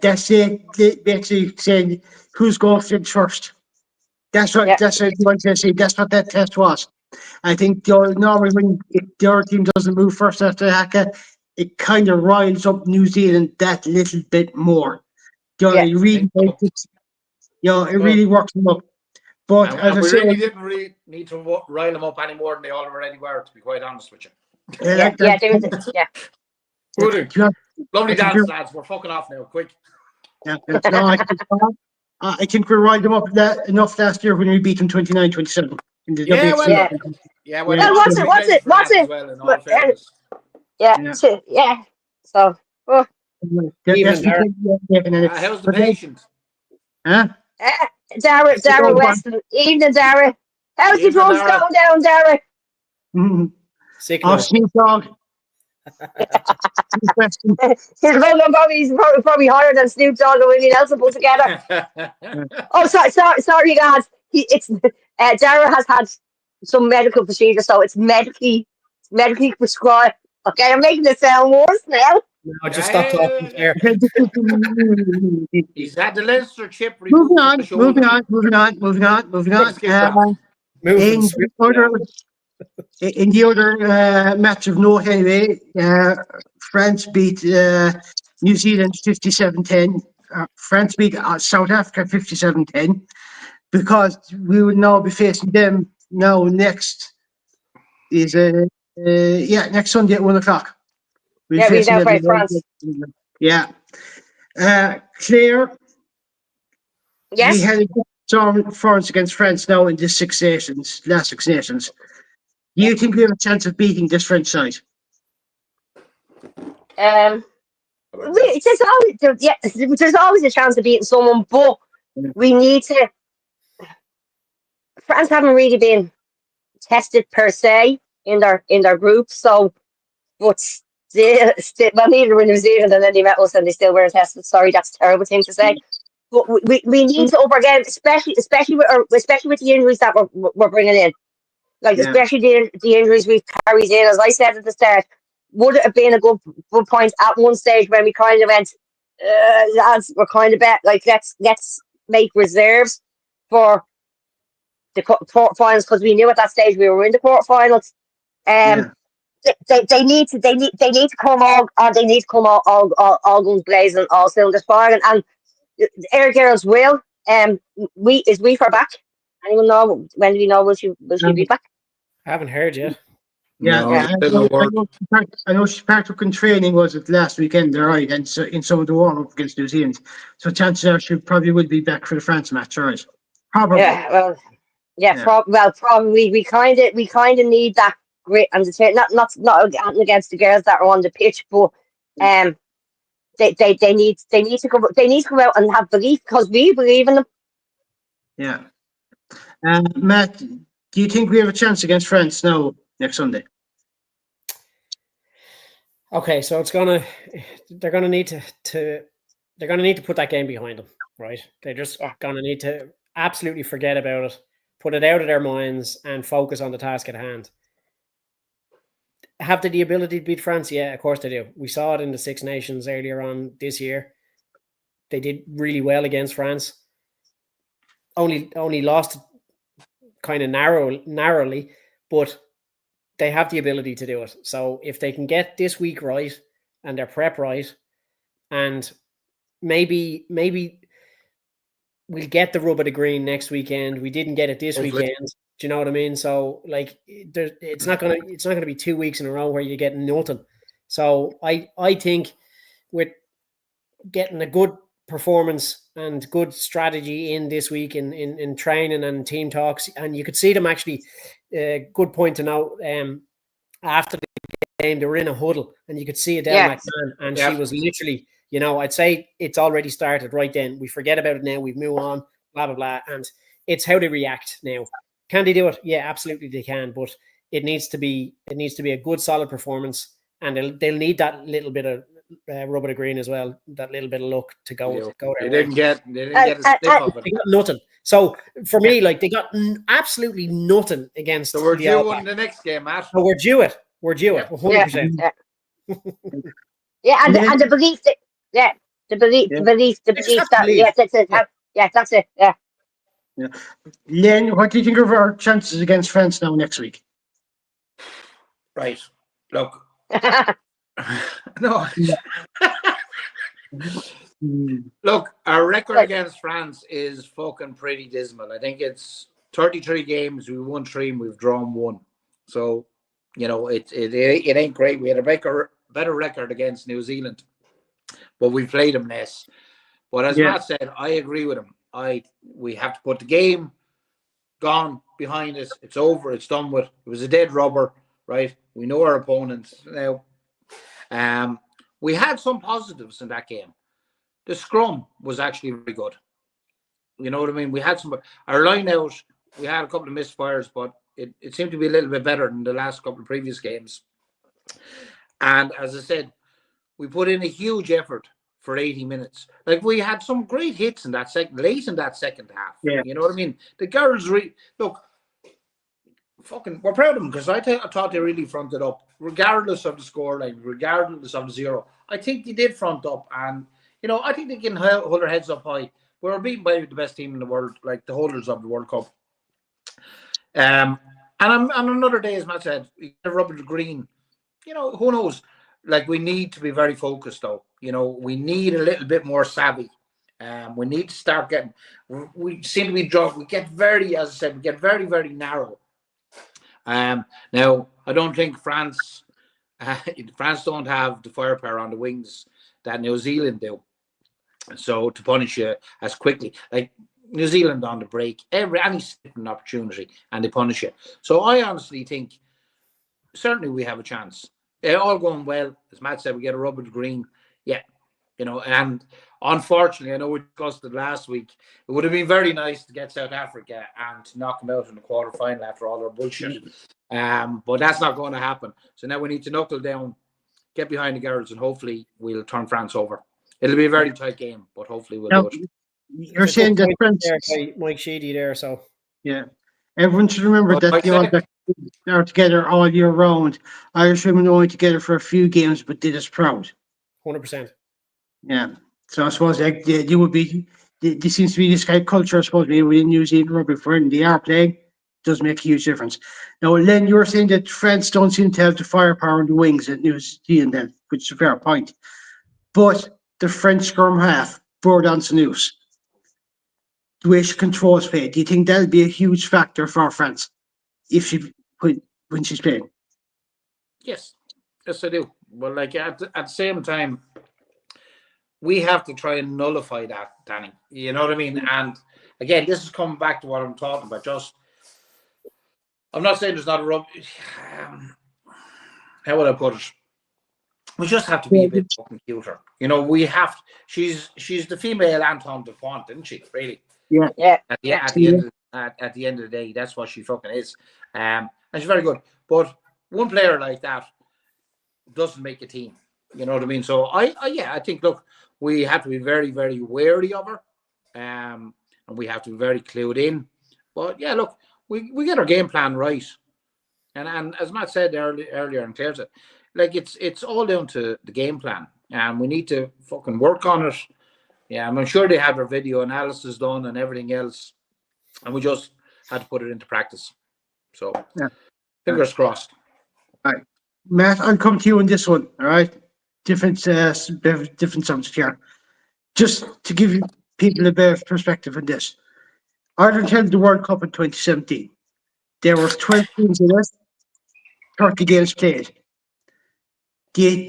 Speaker 1: that's it. They basically said who's going first. That's what that's what you want to say. That's what that test was. I think normally when the other team doesn't move first after the haka, it kind of riles up New Zealand that little bit more. It really, it really works them up. But as I
Speaker 2: we
Speaker 1: say,
Speaker 2: really didn't really need to rile them up any more than they already were, to be quite honest with you. Lovely dance, lads. We're fucking off now, quick.
Speaker 1: I think we riled them up enough last year when we beat them 29-27.
Speaker 3: What's it? So,
Speaker 2: how's the patient?
Speaker 1: Huh?
Speaker 3: Dara Weston. Evening, Dara. How's the drugs going down, Dara?
Speaker 1: Snoop Dogg.
Speaker 3: His Logan Bobby's probably higher than Snoop Dogg and Willie Nelson put together. Sorry, guys. Dara has had some medical procedure, so it's medically prescribed. Okay, I'm making it sound worse now.
Speaker 4: No, just stop talking there.
Speaker 2: He's had the Leinster chip
Speaker 1: moving on. In the other match of note, anyway, France beat New Zealand 57-10. France beat South Africa 57-10 because we will now be facing them next Sunday at 1:00.
Speaker 3: We now play France.
Speaker 1: Yeah. Claire,
Speaker 3: yes,
Speaker 1: we had a good performance against France now in the last Six Nations. Do you think we have a chance of beating this French side?
Speaker 3: There's always a chance of beating someone, but we need to. France haven't really been tested per se in their group, so but still neither were New Zealand, and then they met us and they still weren't tested. Sorry, that's a terrible thing to say. But we need to up our game, especially with the injuries that we're bringing in. Especially the injuries we've carried in. As I said at the start, would it have been a good point at one stage when we kind of went, lads, we're kind of bet let's make reserves for the quarterfinals, because we knew at that stage we were in the quarterfinals. They need to come all guns blazing, all cylinders firing, and Air Girls will. We for back. Anyone know when do we know will she be back?
Speaker 4: I haven't heard yet.
Speaker 1: Yeah,
Speaker 2: No,
Speaker 3: Yeah.
Speaker 2: there's still a word.
Speaker 1: I know she partook in training, was it last weekend, all right, and so in some of the warm up against New Zealand. So chances are she probably will be back for the France match, all right? Probably.
Speaker 3: Yeah. Well. Yeah.
Speaker 1: Yeah.
Speaker 3: Probably we kind of need that grit and not against the girls that are on the pitch, but um, they need to come out and have belief because we believe in them.
Speaker 1: Yeah. Matt, do you think we have a chance against France now next Sunday?
Speaker 4: Okay, so they're gonna need they're gonna need to put that game behind them, right? They're just
Speaker 3: Yeah.
Speaker 4: gonna need to absolutely forget about it, put it out of their minds, and focus on the task at hand. Have they the ability to beat France? Yeah, of course they do. We saw it in the Six Nations earlier on this year. They did really well against France. Only lost kind of narrowly, but they have the ability to do it. So if they can get this week right and their prep right, and maybe we'll get the rub of the green next weekend. We didn't get it this
Speaker 2: Hopefully.
Speaker 4: weekend. Do you know what I mean? So like, it's not gonna be 2 weeks in a row where you get nothing. So I think with getting a good performance and good strategy in this week in training and team talks, and you could see them actually. Good point to note. After the game, they were in a huddle, and you could see Adele
Speaker 3: Yeah.
Speaker 4: McMahon, and
Speaker 2: Yeah.
Speaker 4: she was literally, I'd say it's already started right then. We forget about it now. We've moved on, blah blah blah, and it's how they react now. Can they do it? Yeah, absolutely they can, but it needs to be a good, solid performance, and they'll need that little bit of rub of the green as well, that little bit of luck to go
Speaker 2: They
Speaker 4: their way.
Speaker 2: didn't get a sniff of
Speaker 4: They
Speaker 2: it.
Speaker 4: got nothing. So for me, like they got absolutely nothing against
Speaker 2: So we're
Speaker 4: the All
Speaker 2: due
Speaker 4: Blacks.
Speaker 2: in the next game, Matt.
Speaker 4: So we're due it. We're due it.
Speaker 2: Yeah.
Speaker 4: 100%.
Speaker 3: Yeah, and
Speaker 1: Len,
Speaker 3: the belief that the belief
Speaker 1: yeah,
Speaker 3: the
Speaker 4: They just
Speaker 3: belief
Speaker 4: have to
Speaker 3: that
Speaker 4: believe.
Speaker 3: that's it. Yeah.
Speaker 1: yeah. Len, what do you think of our chances against France now next week?
Speaker 2: Right. Look. No. Look, our record
Speaker 3: Right.
Speaker 2: against France is fucking pretty dismal. I think it's 33 games. We won 3 and we've drawn 1. So, it ain't great. We had a better record against New Zealand, but we played them less. But as
Speaker 1: Yeah.
Speaker 2: Matt said, I agree with him. We have to put the game gone behind us. It's over. It's done with. It was a dead rubber, right? We know our opponents now. We had some positives in that game. The scrum was actually very good. You know what I mean? We had our line out. We had a couple of misfires, but it seemed to be a little bit better than the last couple of previous games. And as I said, we put in a huge effort for 80 minutes. Like we had some great hits in that late in that second half.
Speaker 1: Yeah.
Speaker 2: You know what I mean? The girls look. Fucking, we're proud of them because I thought they really fronted up, regardless of the scoreline, regardless of the 0. I think they did front up, and I think they can hold their heads up high. We were beaten by the best team in the world, like the holders of the World Cup. And on another day, as Matt said, we get a rub of the green. Who knows? Like we need to be very focused, though. We need a little bit more savvy. We need to start getting. We seem to be drunk. We get very, as I said, we get very, very narrow. Now, I don't think France don't have the firepower on the wings that New Zealand do. So to punish you as quickly, like New Zealand on the break, any slipping opportunity, and they punish you. So I honestly think certainly we have a chance. All going well, as Matt said, we get a rub of the green. Yeah, and unfortunately, I know we discussed it last week. It would have been very nice to get South Africa and to knock them out in the quarterfinal after all their bullshit. But that's not going to happen. So now we need to knuckle down, get behind the girls, and hopefully we'll turn France over. It'll be a very tight game, but hopefully we'll do it.
Speaker 1: You're saying that France,
Speaker 4: there by Mike Sheedy there, so
Speaker 1: yeah. Everyone should remember that
Speaker 2: Like
Speaker 1: the All Blacks are together all year round. Irish women only together for a few games, but did us proud.
Speaker 4: 100%.
Speaker 1: Yeah. So I suppose you would be. There seems to be this kind of culture, I suppose, maybe within New Zealand rugby for when they are playing. Does make a huge difference. Now, Len, you were saying that France don't seem to have the firepower in the wings at New Zealand, then, which is a fair point. But the French scrum half, Bourdon Snooze, the way she controls play, do you think that'll be a huge factor for France if when she's playing?
Speaker 2: Yes, yes, I do. But like at the same time, we have to try and nullify that, Danny. You know what I mean? And again, this is coming back to what I'm talking about. I'm not saying there's not a how would I put it? We just have to be a bit fucking cuter. You know, we have. She's the female Anton DuPont, isn't she? Really?
Speaker 1: Yeah.
Speaker 3: Yeah.
Speaker 2: At the end of the day, that's what she fucking is. And she's very good. But one player like that doesn't make a team. You know what I mean? So I think, look, we have to be very, very wary of her. And we have to be very clued in. But yeah, look, we get our game plan right. And as Matt said earlier and Claire said, like it's all down to the game plan. And we need to fucking work on it. Yeah, I'm sure they have their video analysis done and everything else. And we just had to put it into practice. So fingers crossed.
Speaker 1: All right. Matt, I'll come to you on this one, all right? Different subject here. Just to give you people a bit of perspective on this. Ireland held the World Cup in 2017. There was 12 teams in it, 30 games played. The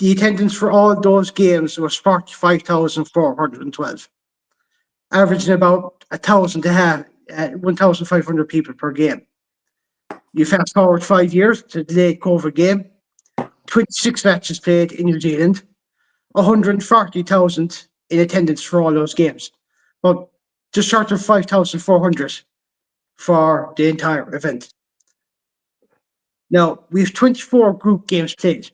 Speaker 1: attendance for all those games was 45,412, averaging about 1,500 people per game. You fast forward 5 years to the late COVID game, 26 matches played in New Zealand, 140,000 in attendance for all those games, but just short of 5,400 for the entire event. Now, we have 24 group games played.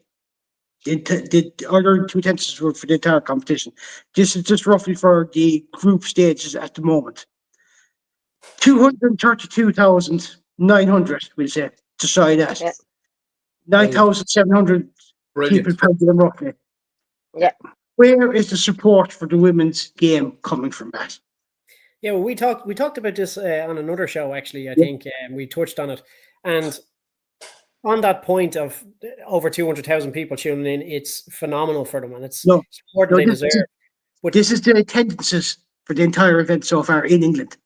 Speaker 1: The other two attendances were for the entire competition. This is just roughly for the group stages at the moment. 232,900, we'll say, to say that.
Speaker 3: Yeah.
Speaker 1: 9,700 people per game roughly.
Speaker 3: Yeah.
Speaker 1: Where is the support for the women's game coming from, Matt?
Speaker 4: Yeah, well, we talked about this on another show, actually. I think we touched on it. And on that point of over 200,000 people tuning in, it's phenomenal for them, and it's more than they deserve.
Speaker 1: But this is the attendances for the entire event so far in England.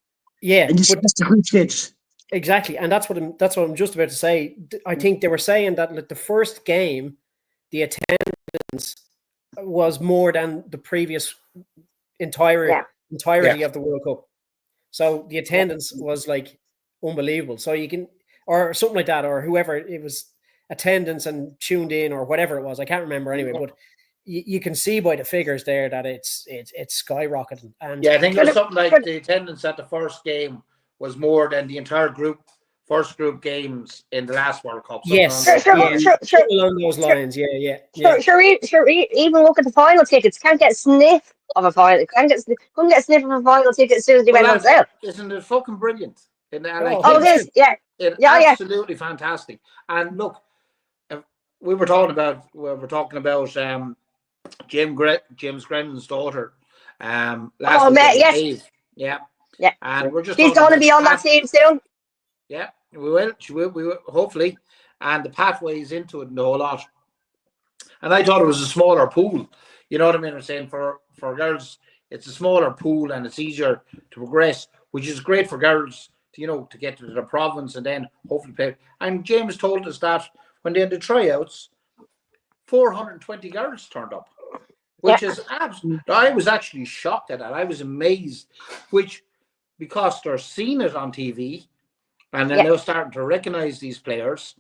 Speaker 4: Yeah,
Speaker 1: and this is the group stages.
Speaker 4: Exactly, and that's what I'm just about to say. I think they were saying that like the first game, the attendance was more than the previous entirety of the World Cup. So the attendance was like unbelievable. So you can, or something like that, or whoever it was, attendance and tuned in or whatever it was. I can't remember anyway, but you can see by the figures there that it's skyrocketing. And
Speaker 2: I think it was something like the attendance at the first game was more than the entire first group games in the last World Cup.
Speaker 4: Yes,
Speaker 3: sure.
Speaker 4: Along those lines, yeah.
Speaker 3: Sure. Even look at the final tickets. Can't get a sniff of a final. Couldn't get a sniff of a final ticket as soon as they went on sale.
Speaker 2: Isn't it fucking brilliant?
Speaker 3: It is. Yeah.
Speaker 2: It's absolutely fantastic. And look, we were talking about James Grennan's daughter. Last week,
Speaker 3: yes.
Speaker 2: Yeah. And we're just.
Speaker 3: She's going to be on that team soon.
Speaker 2: Yeah, we will. She will. We will, hopefully. And the pathways into it and the whole lot. And I thought it was a smaller pool. You know what I mean? I'm saying for girls, it's a smaller pool and it's easier to progress, which is great for girls to get to the province and then hopefully play. And James told us that when they had the tryouts, 420 girls turned up, which is absolutely. I was actually shocked at that. I was amazed, because they're seeing it on TV and then they're starting to recognize these players.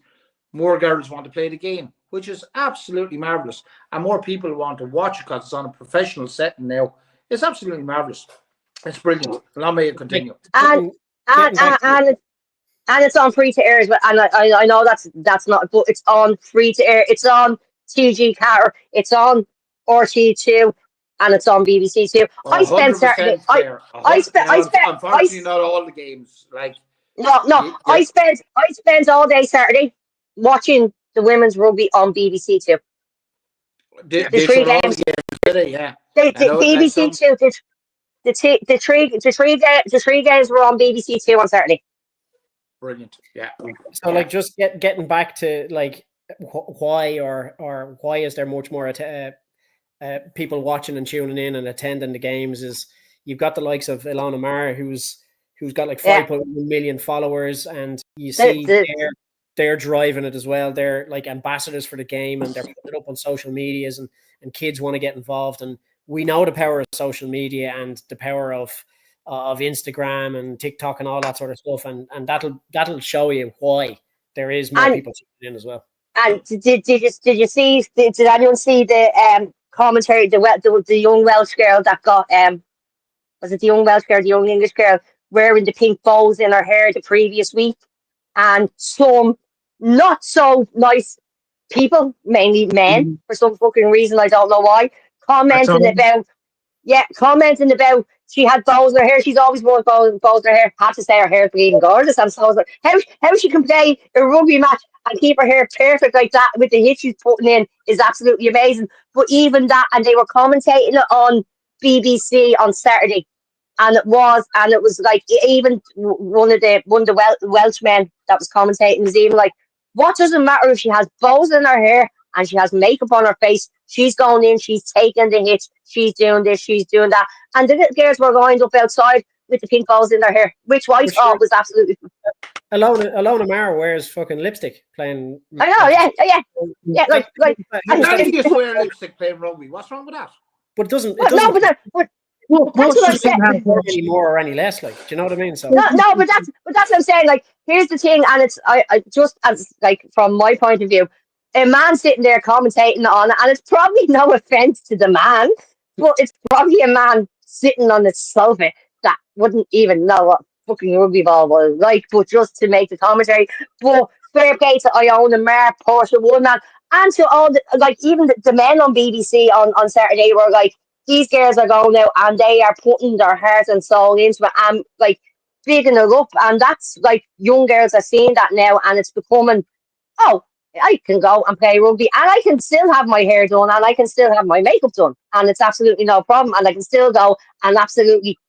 Speaker 2: More girls want to play the game, which is absolutely marvelous. And more people want to watch it because it's on a professional setting now. It's absolutely marvelous. It's brilliant. Long may it continue.
Speaker 3: And it's on free to air as well. And I know that's not, but it's on free to air. It's on 2G Car. It's on RT2, and it's on BBC Two. I spent Saturday. I spent.
Speaker 2: Unfortunately, not all the games. Like
Speaker 3: no. I spent all day Saturday watching the women's rugby on BBC Two.
Speaker 2: The three games.
Speaker 3: BBC Two. The three games were on BBC Two on Saturday.
Speaker 2: Brilliant. Yeah.
Speaker 4: So like just getting back to like why or why is there much more people watching and tuning in and attending the games is you've got the likes of Ilona Maher who's got like 5.1 million followers, and you see there they're driving it as well. They're like ambassadors for the game, and they're putting it up on social medias, and kids want to get involved. And we know the power of social media and the power of Instagram and TikTok and all that sort of stuff, and that'll show you why there is more people tuning in as well.
Speaker 3: And did you see? Did anyone see the commentary? The young Welsh girl that got was it the young Welsh girl, the young English girl wearing the pink bows in her hair the previous week, and some not so nice people, mainly men, for some fucking reason, I don't know why, commenting about she had bows in her hair. She's always worn bows in her hair. Had to say her hair is bleeding gorgeous. And so I was like, how she can play a rugby match and keep her hair perfect like that with the hit she's putting in is absolutely amazing. But even that, and they were commentating it on BBC on Saturday, and it was like, even one of the Welshmen that was commentating was even like, what does it matter if she has bows in her hair and she has makeup on her face? She's going in, she's taking the hits, she's doing this, she's doing that. And the little girls were lined up outside with the pink bows in their hair, which I thought was absolutely.
Speaker 4: Alona Mara wears fucking lipstick playing.
Speaker 3: I know, yeah. Like.
Speaker 2: None of you wear lipstick playing rugby. What's wrong with that?
Speaker 4: But it doesn't.
Speaker 3: But that's what I'm saying.
Speaker 4: Any more or any less, like, do you know what I mean? So
Speaker 3: no, but that's what I'm saying. Like, here's the thing, and it's I just, as like, from my point of view, a man sitting there commentating on it, and it's probably no offense to the man, but it's probably a man sitting on the sofa that wouldn't even know what fucking rugby ball was like, but just to make the commentary. But fair play to Iona, Mark, Portia, Woodman, and to all the, like, even the men on BBC on Saturday were like, these girls are going out and they are putting their heart and soul into it and like bigging it up. And that's like, young girls are seeing that now, and it's becoming, oh, I can go and play rugby and I can still have my hair done and I can still have my makeup done, and it's absolutely no problem, and I can still go and absolutely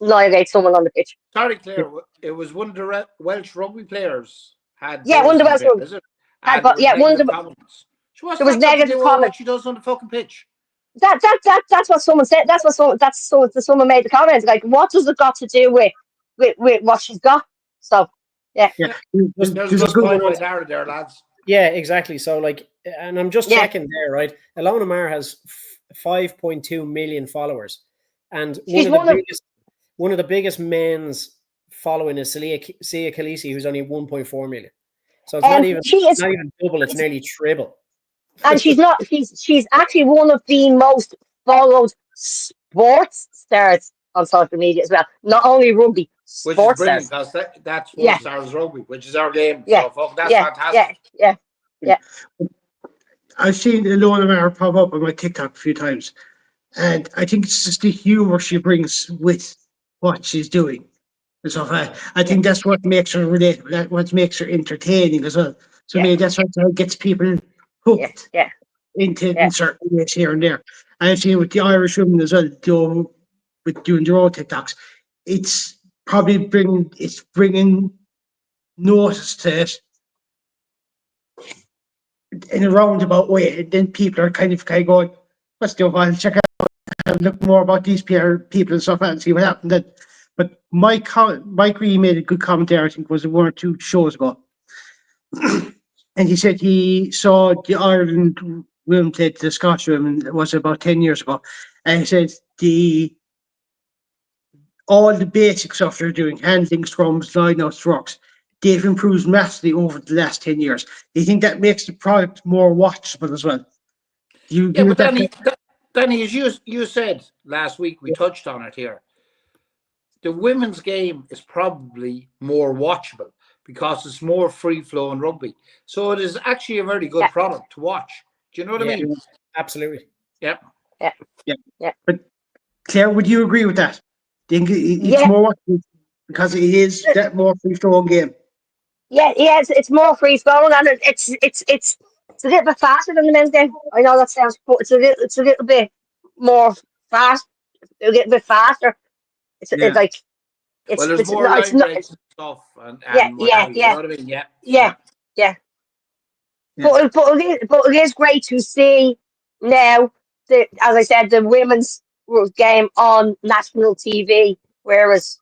Speaker 3: annihilate someone on the pitch.
Speaker 2: Sorry, Claire, it was one of the Welsh rugby players had.
Speaker 3: Yeah, one of the Welsh rugby. One of the
Speaker 2: comments.
Speaker 3: There was negative comments.
Speaker 2: What she does on the fucking pitch.
Speaker 3: That's what someone said. Someone made the comments. Like, what does it got to do with what she's got? So yeah.
Speaker 2: There's a good point with Dara there, lads.
Speaker 4: Yeah, exactly. So like, and I'm just checking there, right? Alona Mar has 5.2 million followers, and one of the biggest men's following is Sia Khaleesi, who's only 1.4 million. So it's not even double; it's nearly triple.
Speaker 3: And she's actually one of the most followed sports stars on social media as well. Not only rugby, sports
Speaker 2: stars. That's Sports Stars Rugby, which is our game. Yeah. So that's fantastic.
Speaker 3: Yeah.
Speaker 1: I've seen Alona Mara pop up on my TikTok a few times, and I think it's just the humor she brings with what she's doing. And so I think that's what makes her relatable. That's what makes her entertaining as well. So maybe that's what gets people hooked into certain ways here and there. And I've seen with the Irish women as well, with doing their own TikToks, it's probably bringing notice to it in a roundabout way. And then people are kind of going, let's do it, check out and look more about these people and stuff and see what happened then. But Mike Green made a good comment there, I think it was 1 or 2 shows ago. And he said he saw the Ireland women play the Scottish women, it was about 10 years ago. And he said all the basic stuff they're doing, handling scrums, line out strokes, they've improved massively over the last 10 years. Do you think that makes the product more watchable as well?
Speaker 2: But Danny, as you said last week, we touched on it here. The women's game is probably more watchable because it's more free-flowing rugby. So it is actually a very good product to watch. Do you know what I mean?
Speaker 4: Absolutely.
Speaker 2: Yeah.
Speaker 1: But Claire, would you agree with that? Think it's more watchable because it is that more free-flowing game?
Speaker 3: It's more free-flowing, and it's a little bit faster than the men's game. I know that sounds, but it's a little bit more fast, a little bit faster. It's like
Speaker 2: there's more line breaks and stuff, and you know what I mean?
Speaker 3: Yeah. But it is great to see now that, as I said, the women's game on national TV, whereas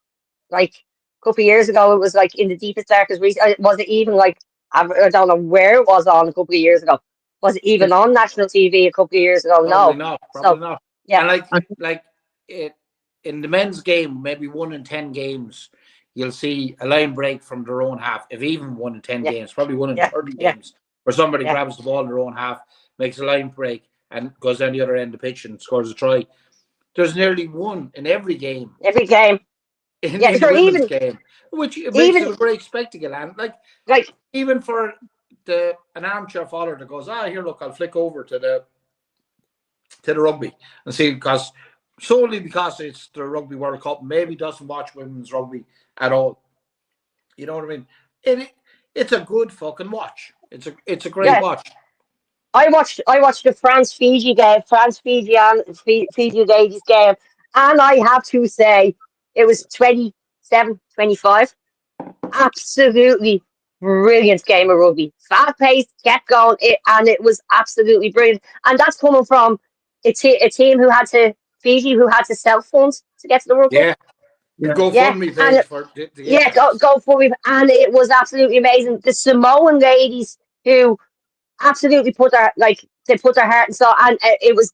Speaker 3: like couple of years ago, it was like in the deepest, darkest reason. Was it even like, I don't know where it was on a couple of years ago. Was it even on national TV a couple of years ago?
Speaker 2: Probably
Speaker 3: No.
Speaker 2: not.
Speaker 3: So,
Speaker 2: Probably not.
Speaker 3: yeah.
Speaker 2: And
Speaker 1: I,
Speaker 2: like it in the men's game, maybe 1 in 10 games, you'll see a line break from their own half. If even 1 in 10
Speaker 3: Yeah.
Speaker 2: games, probably 1 in
Speaker 3: Yeah.
Speaker 2: 30
Speaker 3: Yeah.
Speaker 2: games, where somebody
Speaker 3: Yeah.
Speaker 2: grabs the ball in their own half, makes a line break, and goes down the other end of the pitch and scores a try. There's nearly one in every game.
Speaker 3: Every game.
Speaker 2: In
Speaker 3: Yeah.
Speaker 2: the
Speaker 3: So
Speaker 2: women's game, which it makes it
Speaker 3: even
Speaker 2: a great spectacle. And
Speaker 3: like,
Speaker 2: even for an armchair follower that goes, here, look, I'll flick over to the rugby and see, solely because it's the Rugby World Cup, maybe doesn't watch women's rugby at all. You know what I mean? It's a good fucking watch. It's a great watch.
Speaker 3: I watched the France-Fiji game, France-Fiji and Fiji ladies game, and I have to say it was 27-25. Absolutely brilliant game of rugby. Fast paced, kept going, and it was absolutely brilliant. And that's coming from a team who had to Fiji who had to self-fund to get to the World Cup.
Speaker 2: The
Speaker 1: yeah.
Speaker 2: GoFundMe page for
Speaker 3: go for it, and it was absolutely amazing. The Samoan ladies who absolutely put their heart and soul, and it was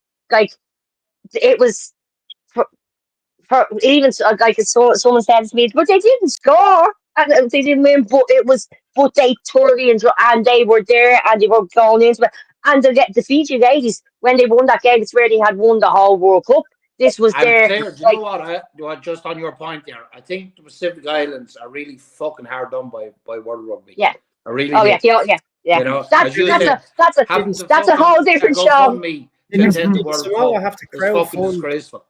Speaker 3: for even someone said to me, but they didn't score and they didn't win, but they thoroughly enjoyed, and they were there and they were going into it. And the Fiji ladies, when they won that game, it's where they had won the whole World Cup. This was their.
Speaker 2: Claire, do you know what? Just on your point there, I think the Pacific Islands are really fucking hard done by World Rugby.
Speaker 3: Yeah.
Speaker 2: I really.
Speaker 3: Oh
Speaker 2: do.
Speaker 3: yeah.
Speaker 2: You know,
Speaker 3: that's a whole different show.
Speaker 4: Didn't
Speaker 2: Samoa
Speaker 4: have to crowdfund?
Speaker 2: Disgraceful.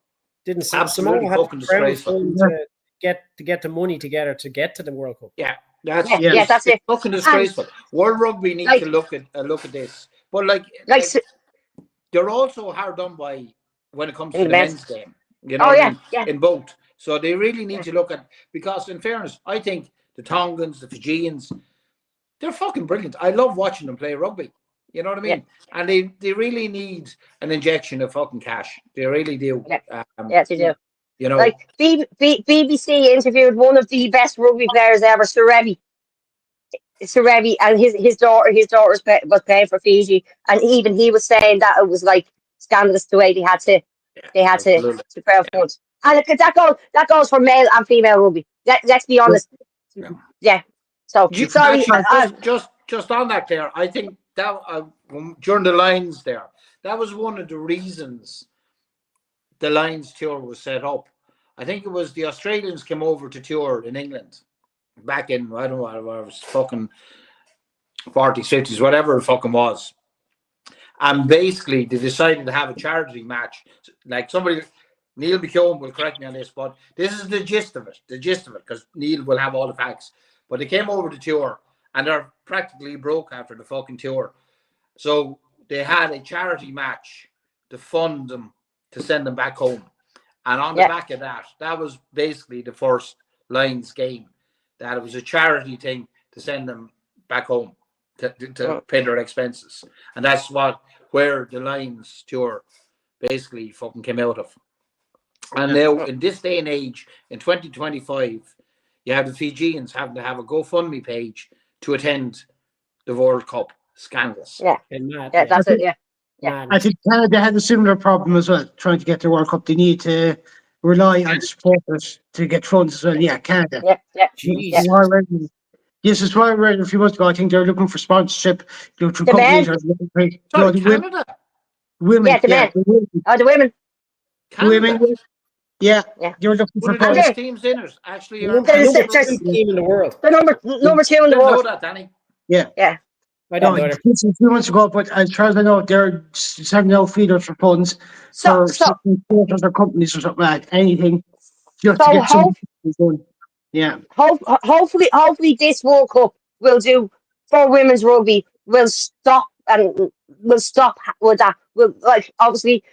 Speaker 4: Didn't
Speaker 2: Absolutely
Speaker 4: Samoa have
Speaker 2: fucking
Speaker 4: to
Speaker 2: disgraceful.
Speaker 4: crowdfund to get the money together to get to the World Cup?
Speaker 2: Yeah, that's
Speaker 3: it.
Speaker 2: Fucking disgraceful. World Rugby needs to look at this, but they're also hard done by when it comes to the men's game. You know what I mean?
Speaker 3: Yeah.
Speaker 2: In both. So they really need to look at, because in fairness, I think the Tongans, the Fijians, they're fucking brilliant. I love watching them play rugby. You know what I mean? Yeah. And they really need an injection of fucking cash. They really do.
Speaker 3: Yeah, they do.
Speaker 2: You know,
Speaker 3: like BBC interviewed one of the best rugby players ever, Surevi, and his daughter was playing for Fiji, and even he was saying that it was like scandalous the way they had to crowdfund. And that goes for male and female rugby. Let's be honest. Yeah. So sorry.
Speaker 2: Just on that there, I think that during the Lions there, that was one of the reasons the Lions tour was set up. I think it was the Australians came over to tour in England back in, I don't know, it was fucking 40s, 50s, whatever it fucking was. And basically they decided to have a charity match. Like somebody, Neil McKeown will correct me on this, but this is the gist of it, because Neil will have all the facts. But they came over to tour and they're practically broke after the fucking tour. So they had a charity match to fund them to send them back home. And on the back of that was basically the first Lions game. That it was a charity thing to send them back home to pay their expenses. And that's where the Lions tour basically fucking came out of. And now in this day and age, in 2025, you have the Fijians having to have a GoFundMe page to attend the World Cup. Scandalous.
Speaker 3: Yeah, that's it. Yeah.
Speaker 1: I think Canada had a similar problem as well, trying to get the World Cup. They need to rely on supporters to get funds as well. Yeah, Canada.
Speaker 3: Yeah.
Speaker 1: Yes, it's why I read a few months ago. I think they're looking for sponsorship. Through
Speaker 3: the
Speaker 1: companies.
Speaker 3: men?
Speaker 2: Canada?
Speaker 1: Women.
Speaker 3: Yeah, the men. The women.
Speaker 1: Women. Yeah. You're looking for
Speaker 2: one of the teams in it. Actually,
Speaker 4: the number 2 team in the world.
Speaker 3: The number 2 in the world.
Speaker 2: Know that, Danny.
Speaker 1: Yeah.
Speaker 4: I don't know.
Speaker 1: A few months ago, but as far as I know, they're sending out feeders for funds for supporters or companies or something like that. Anything just to get some done. Yeah.
Speaker 3: Hopefully, this World Cup will do for women's rugby. Will stop with that. Obviously,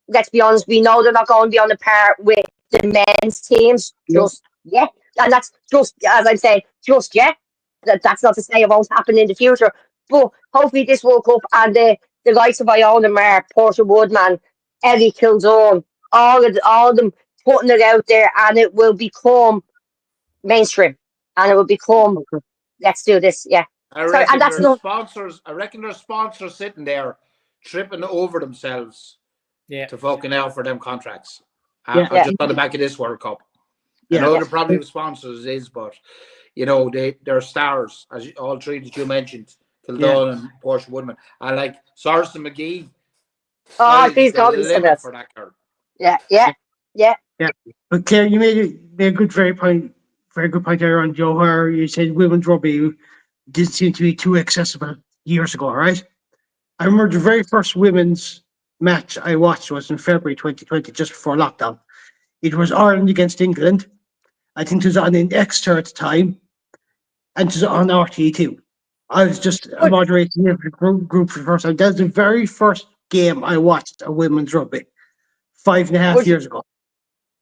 Speaker 3: let's be honest. We know they're not going to be on the par with the men's teams just yet, and that's just as I'm saying, just yet. That's not to say it won't happen in the future. But hopefully this World Cup and the likes of Iona Mar, Portia Woodman, Ellie Kildone, all of them putting it out there, and it will become mainstream, and it would become let's do this. Yeah.
Speaker 2: I
Speaker 3: Sorry,
Speaker 2: reckon
Speaker 3: and that's
Speaker 2: there's
Speaker 3: not.
Speaker 2: sponsors. I reckon there's sponsors sitting there, tripping over themselves
Speaker 4: Yeah.
Speaker 2: to fucking out for them contracts.
Speaker 1: Yeah.
Speaker 2: Just on the back of this World Cup. I
Speaker 1: Yeah.
Speaker 2: know they're probably the sponsors is, but they're stars, as all three that you mentioned, Kildare and Porsche Woodman. I like Sarson McGee.
Speaker 3: Oh,
Speaker 2: Sky's
Speaker 3: please
Speaker 2: the
Speaker 3: don't be something
Speaker 2: limit
Speaker 3: else.
Speaker 2: for that girl.
Speaker 3: Yeah.
Speaker 1: But Claire, you made a good, very good point there on Joe, where you said women's rugby didn't seem to be too accessible years ago, right? I remember the very first women's match I watched was in February 2020, just before lockdown. It was Ireland against England. I think it was on in Exeter at the time, and it was on RTE2. I was just
Speaker 3: But
Speaker 1: moderating the group for the first time. That was the very first game I watched of women's rugby, 5.5
Speaker 3: would you
Speaker 1: years ago.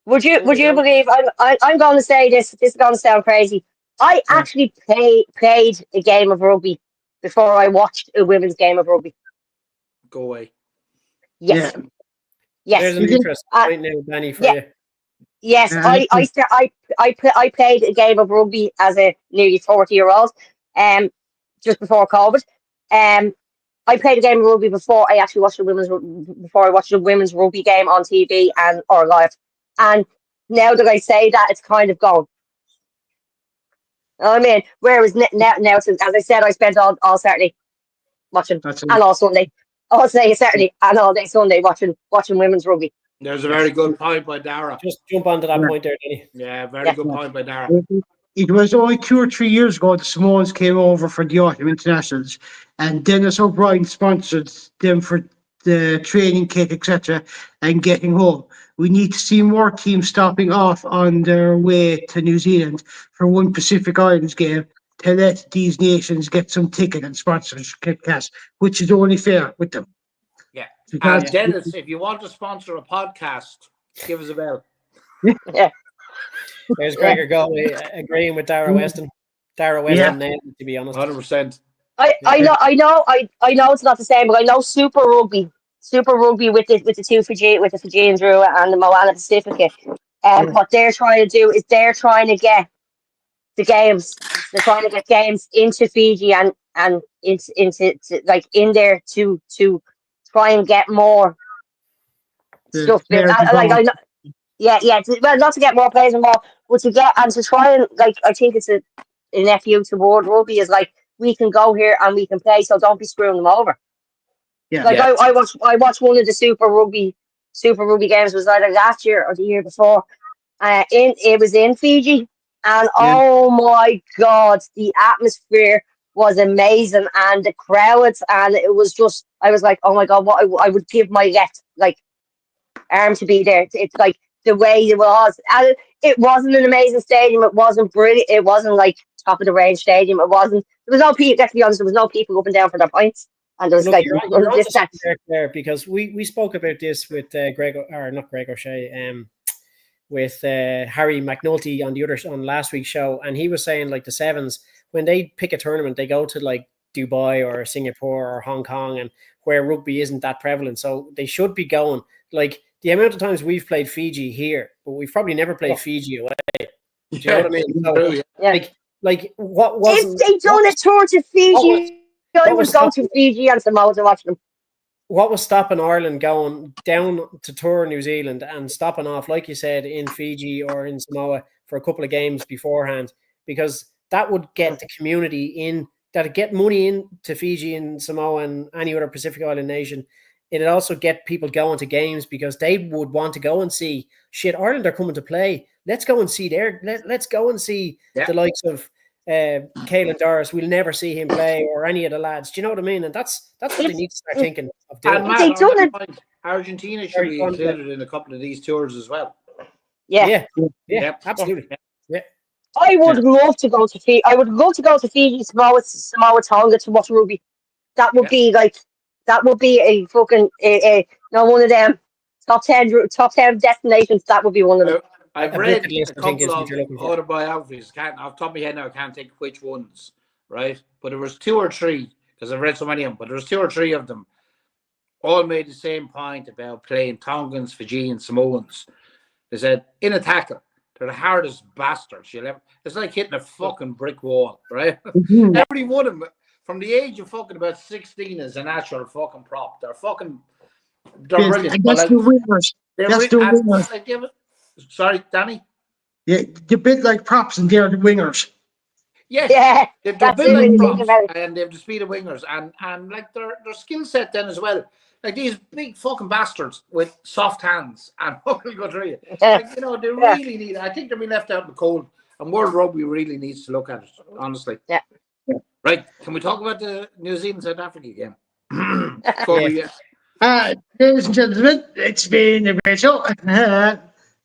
Speaker 3: would you
Speaker 2: There
Speaker 3: would
Speaker 2: you
Speaker 3: you
Speaker 2: go.
Speaker 3: believe I'm going to say this? This is going to sound crazy. I
Speaker 1: Yeah.
Speaker 3: actually played a game of rugby before I watched a women's game of rugby.
Speaker 2: Go away.
Speaker 3: Yes,
Speaker 1: Yeah.
Speaker 3: yes,
Speaker 4: There's an
Speaker 1: You can,
Speaker 4: interesting point now, Danny, for
Speaker 3: yeah,
Speaker 4: you.
Speaker 3: yes.
Speaker 1: uh,
Speaker 3: I played a game of rugby as a nearly 40-year-old, just before COVID. Um, I played a game of rugby before I actually watched before I watched a women's rugby game on TV or live. And now that I say that, it's kind of gone. I mean, whereas now, since, as I said, I spent all Saturday watching,
Speaker 1: that's
Speaker 3: and all Sunday, all day Saturday and all day Sunday watching women's rugby.
Speaker 2: There's a very good point by Dara.
Speaker 4: Just jump onto that
Speaker 1: Yeah.
Speaker 4: point there, Danny.
Speaker 2: Yeah, very
Speaker 3: Yeah.
Speaker 2: good point by Dara.
Speaker 1: It was only 2 or 3 years ago the Samoans came over for the autumn internationals, and Dennis O'Brien sponsored them for the training kit, etc., and getting home. We need to see more teams stopping off on their way to New Zealand for one Pacific Islands game to let these nations get some ticket and sponsorship cash, which is only fair with them.
Speaker 2: Yeah.
Speaker 1: Because
Speaker 2: And Dennis, if you want to sponsor a podcast, give us a bell.
Speaker 3: Yeah,
Speaker 4: There's
Speaker 3: yeah.
Speaker 4: Gregor Galway agreeing with Dara Weston. Dara
Speaker 1: Yeah.
Speaker 4: Weston nailed it, to be honest.
Speaker 2: 100%.
Speaker 3: I know it's not the same, but I know Super Rugby with the two Fiji with the Fijian Drew and the Moana Pacifica. What they're trying to do is they're trying to get the games. They're trying to get games into Fiji and into like in there to try and get more
Speaker 1: the
Speaker 3: stuff.
Speaker 1: players
Speaker 3: Like I
Speaker 1: involved.
Speaker 3: know, yeah. Well, not to get more players involved, but to get and to try and like I think it's an FU to World Rugby is like we can go here and we can play, so don't be screwing them over.
Speaker 1: Yeah.
Speaker 3: Like
Speaker 2: Yeah.
Speaker 3: I watched one of the Super Rugby games was either last year or the year before. It was in Fiji, and
Speaker 1: Yeah.
Speaker 3: oh my god, the atmosphere was amazing, and the crowds, and it was just I was like, oh my god, what I would give my left like arm to be there. It's like the way it was, and it wasn't an amazing stadium. It wasn't brilliant. It wasn't like top of the range stadium. It wasn't. There was no people. Let's be honest, there was no people up and down for their points, and there was
Speaker 4: Look,
Speaker 3: like
Speaker 4: you're onto
Speaker 3: this that.
Speaker 4: something there, because we spoke about this with not Greg O'Shea, with Harry McNulty on last week's show, and he was saying like the Sevens, when they pick a tournament, they go to like Dubai or Singapore or Hong Kong, and where rugby isn't that prevalent, so they should be going. Like the amount of times we've played Fiji here, but we've probably never played Fiji away. Do you know what I mean? So,
Speaker 2: True, yeah.
Speaker 3: Yeah.
Speaker 4: like what
Speaker 3: If
Speaker 4: wasn't
Speaker 3: they done a tour to Fiji, I
Speaker 4: what
Speaker 3: would
Speaker 4: was
Speaker 3: go to Fiji and Samoa to watch them.
Speaker 4: what was stopping Ireland going down to tour New Zealand and stopping off, like you said, in Fiji or in Samoa for a couple of games beforehand? Because that would get the community in, that'd get money in to Fiji and Samoa and any other Pacific Island nation. It'd also get people going to games because they would want to go and see, shit, Ireland are coming to play. Let's go and see let's go and see the likes of Caelan Doris. We'll never see him play, or any of the lads. Do you know what I mean? And that's what they need to start thinking of doing.
Speaker 2: And
Speaker 3: If
Speaker 2: Matt,
Speaker 3: they
Speaker 2: on
Speaker 3: done
Speaker 2: that
Speaker 3: it,
Speaker 2: point, Argentina should
Speaker 4: Very
Speaker 2: be
Speaker 4: fun,
Speaker 2: included in a couple of these tours as well.
Speaker 3: yeah.
Speaker 4: Yeah, absolutely. Yeah.
Speaker 3: I would love to go to Fiji. I would love to go to Fiji, Samoa Tonga to watch rugby. That would be like that would be a fucking one of them top 10 destinations. That would be one of them.
Speaker 2: I've
Speaker 4: A
Speaker 2: read
Speaker 4: bucket list,
Speaker 2: a
Speaker 4: I think, is
Speaker 2: couple
Speaker 4: what
Speaker 2: of
Speaker 4: you're looking for.
Speaker 2: autobiographies. Off the top of my head now, I can't think which ones, right? But there was 2 or 3, because I've read so many of them, but there was 2 or 3 of them all made the same point about playing Tongans, Fijians, Samoans. They said, in a tackle, They're the hardest bastards you'll ever. It's like hitting a fucking brick wall, right?
Speaker 1: Mhm.
Speaker 2: Every one of them, from the age of fucking about 16, is a natural fucking prop. They're
Speaker 1: Yes,
Speaker 2: brilliant.
Speaker 1: and
Speaker 2: But
Speaker 1: that's
Speaker 2: like,
Speaker 1: the winners. That's the
Speaker 2: and
Speaker 1: winners.
Speaker 2: like, sorry, Danny.
Speaker 1: Yeah, the bit like props and they're the wingers.
Speaker 2: Yes,
Speaker 3: Yeah,
Speaker 2: they're
Speaker 3: that's
Speaker 2: built
Speaker 3: it when
Speaker 2: like
Speaker 3: you think
Speaker 2: props,
Speaker 3: about it.
Speaker 2: and they have the speed of wingers, and like their skill set then as well. Like these big fucking bastards with soft hands and fucking go through you.
Speaker 3: Yeah,
Speaker 2: Like, they
Speaker 3: yeah,
Speaker 2: really need. I think they're being left out in the cold, and World Rugby really needs to look at it honestly.
Speaker 3: yeah.
Speaker 2: Right? Can we talk about the New Zealand South Africa game? Before
Speaker 4: Yeah.
Speaker 2: we
Speaker 1: Ladies and gentlemen, it's been a great show.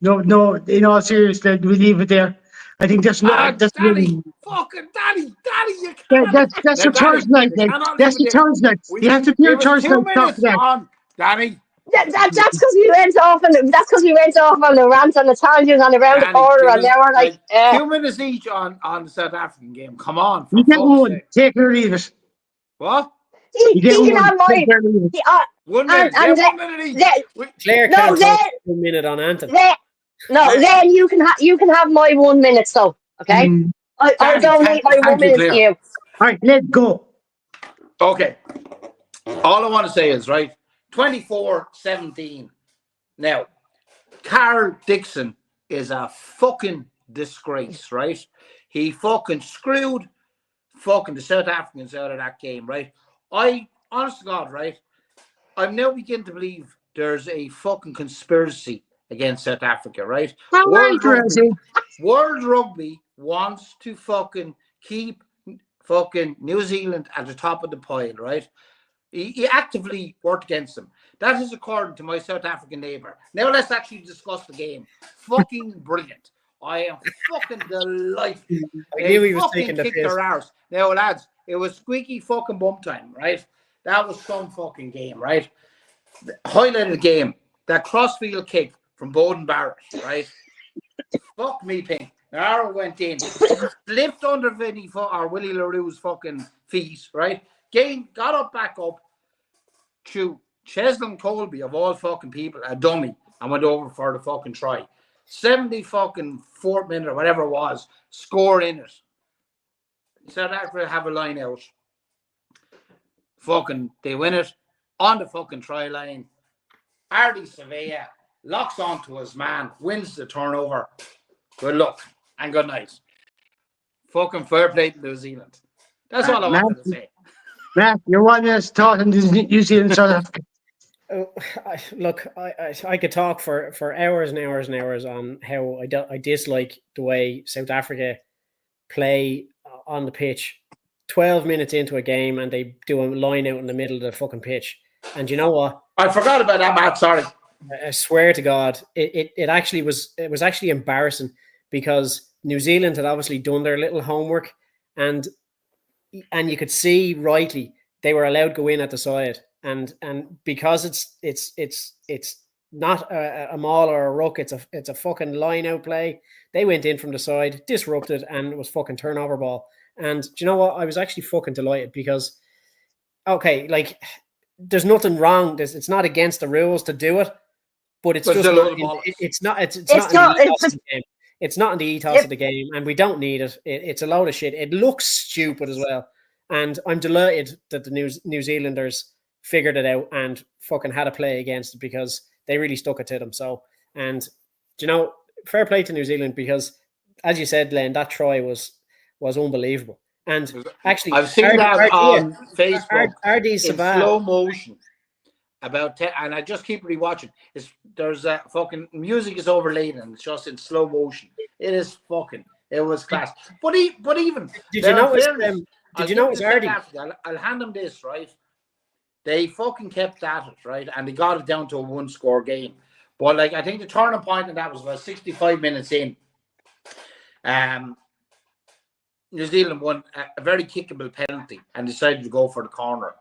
Speaker 1: No, in all seriousness, we leave it there. I think that's
Speaker 2: Danny,
Speaker 1: really,
Speaker 2: fucking Danny, you
Speaker 1: that,
Speaker 2: cannot.
Speaker 1: that's
Speaker 2: Now,
Speaker 1: your
Speaker 2: Danny,
Speaker 1: Thursday night.
Speaker 2: you
Speaker 1: Then.
Speaker 2: cannot leave
Speaker 1: That's
Speaker 2: it
Speaker 1: your
Speaker 2: there.
Speaker 1: Thursday night.
Speaker 2: We
Speaker 1: You have to be your
Speaker 2: give us
Speaker 1: Thursday
Speaker 2: 2
Speaker 1: night to talk to
Speaker 2: minutes
Speaker 1: that.
Speaker 2: on Danny.
Speaker 3: That's because we went off on the rant and the tangent and around the
Speaker 2: Danny,
Speaker 3: corner,
Speaker 2: give
Speaker 3: and
Speaker 2: us
Speaker 3: now we're like,
Speaker 2: like 2 minutes each on the South African game. Come on,
Speaker 1: You
Speaker 2: for
Speaker 1: get
Speaker 2: fuck's
Speaker 1: one,
Speaker 2: sake.
Speaker 1: take it or leave it.
Speaker 2: What?
Speaker 1: You get
Speaker 3: he can
Speaker 1: one,
Speaker 3: have
Speaker 1: take
Speaker 3: mine.
Speaker 1: it or leave it.
Speaker 3: He,
Speaker 2: 1 minute. Yeah,
Speaker 3: and
Speaker 2: 1 minute each.
Speaker 3: then,
Speaker 4: Claire
Speaker 3: no,
Speaker 4: can't
Speaker 3: then,
Speaker 4: talk for 1 minute on Anthem.
Speaker 3: no, then you can have my 1 minute. So okay,
Speaker 1: Mm.
Speaker 3: I'll
Speaker 2: Danny,
Speaker 3: donate my 1
Speaker 2: thank you,
Speaker 3: minute to
Speaker 2: Claire.
Speaker 3: you.
Speaker 1: All right, let's go.
Speaker 2: Okay. All I want to say is, right, 24-17. Now, Carl Dixon is a fucking disgrace, right? He fucking screwed fucking the South Africans out of that game, right? Honest to God, right? I'm now beginning to believe there's a fucking conspiracy against South Africa, right?
Speaker 1: All right, Rosie.
Speaker 2: World Rugby wants to fucking keep fucking New Zealand at the top of the pile, right? He actively worked against them. That is according to my South African neighbour. Now let's actually discuss the game. Fucking brilliant. I am fucking delighted.
Speaker 4: I
Speaker 2: They
Speaker 4: knew he was
Speaker 2: fucking
Speaker 4: taking the
Speaker 2: kicked
Speaker 4: piss.
Speaker 2: their arse. Now, lads, it was squeaky fucking bum time, right? That was some fucking game, right? The highlight of the game, that crossfield kick from Bowden Barrett, right? Fuck me, Pink. The arrow went in, slipped under Willie LaRue's fucking feet, right? Got up, back up, to Cheslin Colby, of all fucking people, a dummy, and went over for the fucking try. 70 fucking 4th minute or whatever it was, score in it. South Africa have a line out. Fucking, they win it on the fucking try line. Ardy Sevilla locks onto his man, wins the turnover. Good luck and good night. Fucking fair play to New Zealand. That's all I wanted to say.
Speaker 1: Matt, you're one that's taught in New Zealand, South Africa.
Speaker 4: I could talk for hours and hours and hours on how I dislike the way South Africa play on the pitch. 12 minutes into a game and they do a line out in the middle of the fucking pitch. And you know what?
Speaker 2: I forgot about that, Matt. Sorry.
Speaker 4: I swear to God, it actually was actually embarrassing because New Zealand had obviously done their little homework and you could see rightly they were allowed to go in at the side. And because it's not a maul or a ruck, it's a fucking line out play. They went in from the side, disrupted, and it was fucking turnover ball. And do you know what? I was actually fucking delighted because, okay, like there's nothing wrong. It's not against the rules to do it, but it's just not. It's not in the ethos of the game. It's not in the ethos of the game, and we don't need it. It's a load of shit. It looks stupid as well, and I'm delighted that the New Zealanders figured it out and fucking had a play against it because they really stuck it to them. So, and you know, fair play to New Zealand because, as you said, Len, that try was unbelievable. And actually,
Speaker 2: I've seen that on Facebook
Speaker 4: in
Speaker 2: slow motion. And I just keep rewatching. There's a fucking music is overlaid and it's just in slow motion. It was class. But even
Speaker 4: did you notice?
Speaker 2: Did you notice Ardy? I'll hand them this, right? They fucking kept at it, right? And they got it down to a 1-score game. But like I think the turning point in that was about 65 minutes in. New Zealand won a very kickable penalty and decided to go for the corner.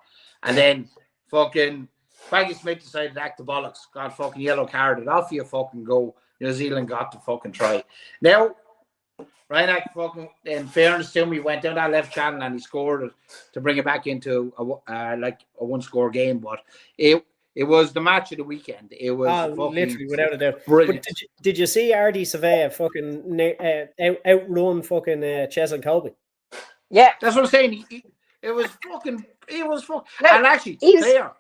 Speaker 2: And then fucking Baggy Smith decided to act the bollocks, got fucking yellow carded. Off you fucking go. New Zealand got to fucking try. Now, Ryan fucking, in fairness to him, he went down that left channel and he scored it to bring it back into a 1-score game. But It was the match of the weekend. It was
Speaker 4: literally without a doubt.
Speaker 2: brilliant.
Speaker 4: But did you see RD Sevilla fucking outrun fucking Cheslin Colby?
Speaker 3: Yeah.
Speaker 2: That's what I'm saying. It was fucking. It was fucking.
Speaker 3: No,
Speaker 2: And actually, Claire,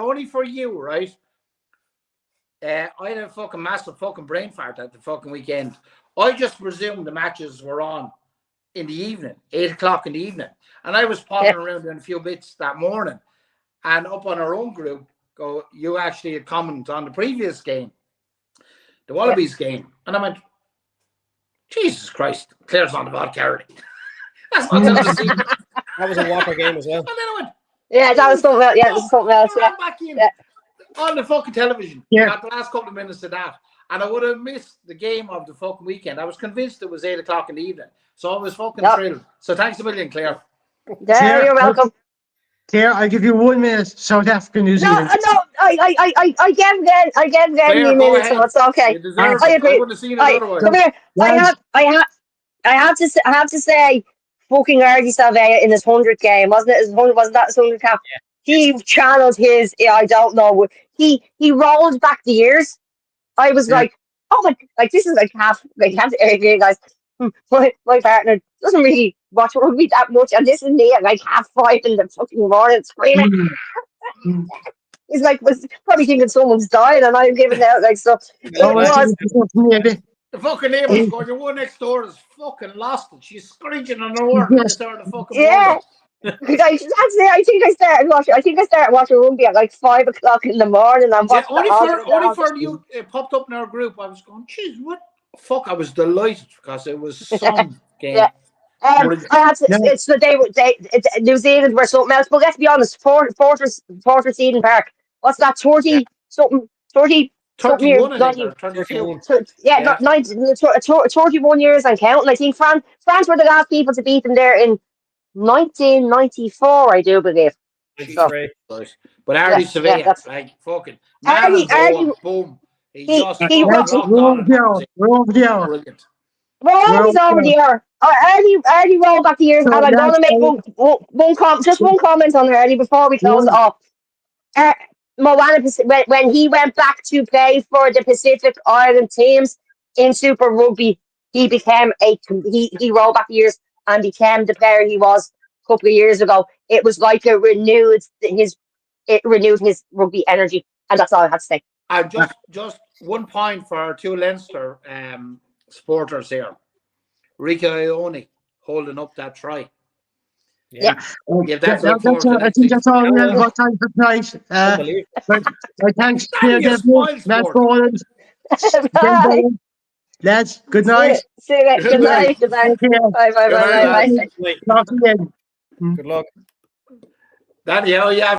Speaker 2: only for you, right? I had a fucking massive fucking brain fart at the fucking weekend. I just presumed the matches were on in the evening, 8 o'clock in the evening, and I was pottering around doing a few bits that morning. And up on our own group, you actually had commented on the previous game, the Wallabies game. And I went, Jesus Christ, Claire's on the vodka already. That's not till this evening.
Speaker 4: That was a whopper game as well.
Speaker 2: And then I went,
Speaker 3: yeah, that was something else. Yeah, this is something else.
Speaker 2: I
Speaker 3: Yeah.
Speaker 2: ran back in
Speaker 3: Yeah.
Speaker 2: on the fucking television.
Speaker 1: Yeah.
Speaker 2: Got the last couple of minutes of that. And I would have missed the game of the fucking weekend. I was convinced it was 8 o'clock in the evening. So I was fucking thrilled. So thanks a million, Claire.
Speaker 3: Yeah, you're welcome.
Speaker 1: Claire, I'll give you 1 minute. South Africa, New Zealand.
Speaker 3: No, I gave them
Speaker 2: Claire,
Speaker 3: a
Speaker 2: go
Speaker 3: minute, so
Speaker 2: ahead.
Speaker 3: it's okay.
Speaker 2: You deserve
Speaker 3: I
Speaker 2: it.
Speaker 3: agree.
Speaker 2: I wouldn't have seen it otherwise.
Speaker 3: Come here. I have to say, fucking Ardy Salvea in his 100th game, wasn't it? Wasn't that his 100th cap?
Speaker 4: Yeah.
Speaker 3: He channeled his. I don't know. He rolled back the years. I was like, oh my, like this is like half. Like you have to agree, guys. My partner doesn't really watch rugby that much, and this is me at like 5:30 in the fucking morning screaming. He's like, was probably thinking someone's died, and I'm giving out like stuff.
Speaker 1: Oh,
Speaker 2: The fucking neighbour's going, your one next door is fucking lost it. She's screeching on her work at the start of the fucking morning.
Speaker 3: That's it. I think I started watching rugby at like 5 o'clock in the morning. And
Speaker 2: Only for you it popped up in our group. I was going, geez, what the fuck? I was delighted because it was some game.
Speaker 3: Yeah. I had to, it's the day New Zealand were something else. But let's be honest, Fortress Eden Park. What's that? 30 something 30
Speaker 2: 31, I think,
Speaker 3: 90,
Speaker 2: or 32.
Speaker 3: 31 years and counting. I think France were the last people to beat them there in 1994, I do believe. So,
Speaker 2: but Ardy Sevilla, like fucking man boom. He just brilliant.
Speaker 3: We're always over the hour. Early roll back the years, and I'm going to make one comment on Early before we close it off. Moana, when he went back to play for the Pacific Island teams in Super Rugby, he became he rolled back the years and became the player he was a couple of years ago. It was like it renewed his rugby energy, and that's all I have to say.
Speaker 2: And just 1 point for our two Leinster supporters here. Rika Ione holding up that try.
Speaker 3: Yeah.
Speaker 2: I
Speaker 1: think that's all we have got time for tonight. Thanks to Matt Boland. Lads, good night.
Speaker 3: See you later. Good night. Bye.
Speaker 1: Talk again.
Speaker 4: Good luck.
Speaker 2: That, yeah.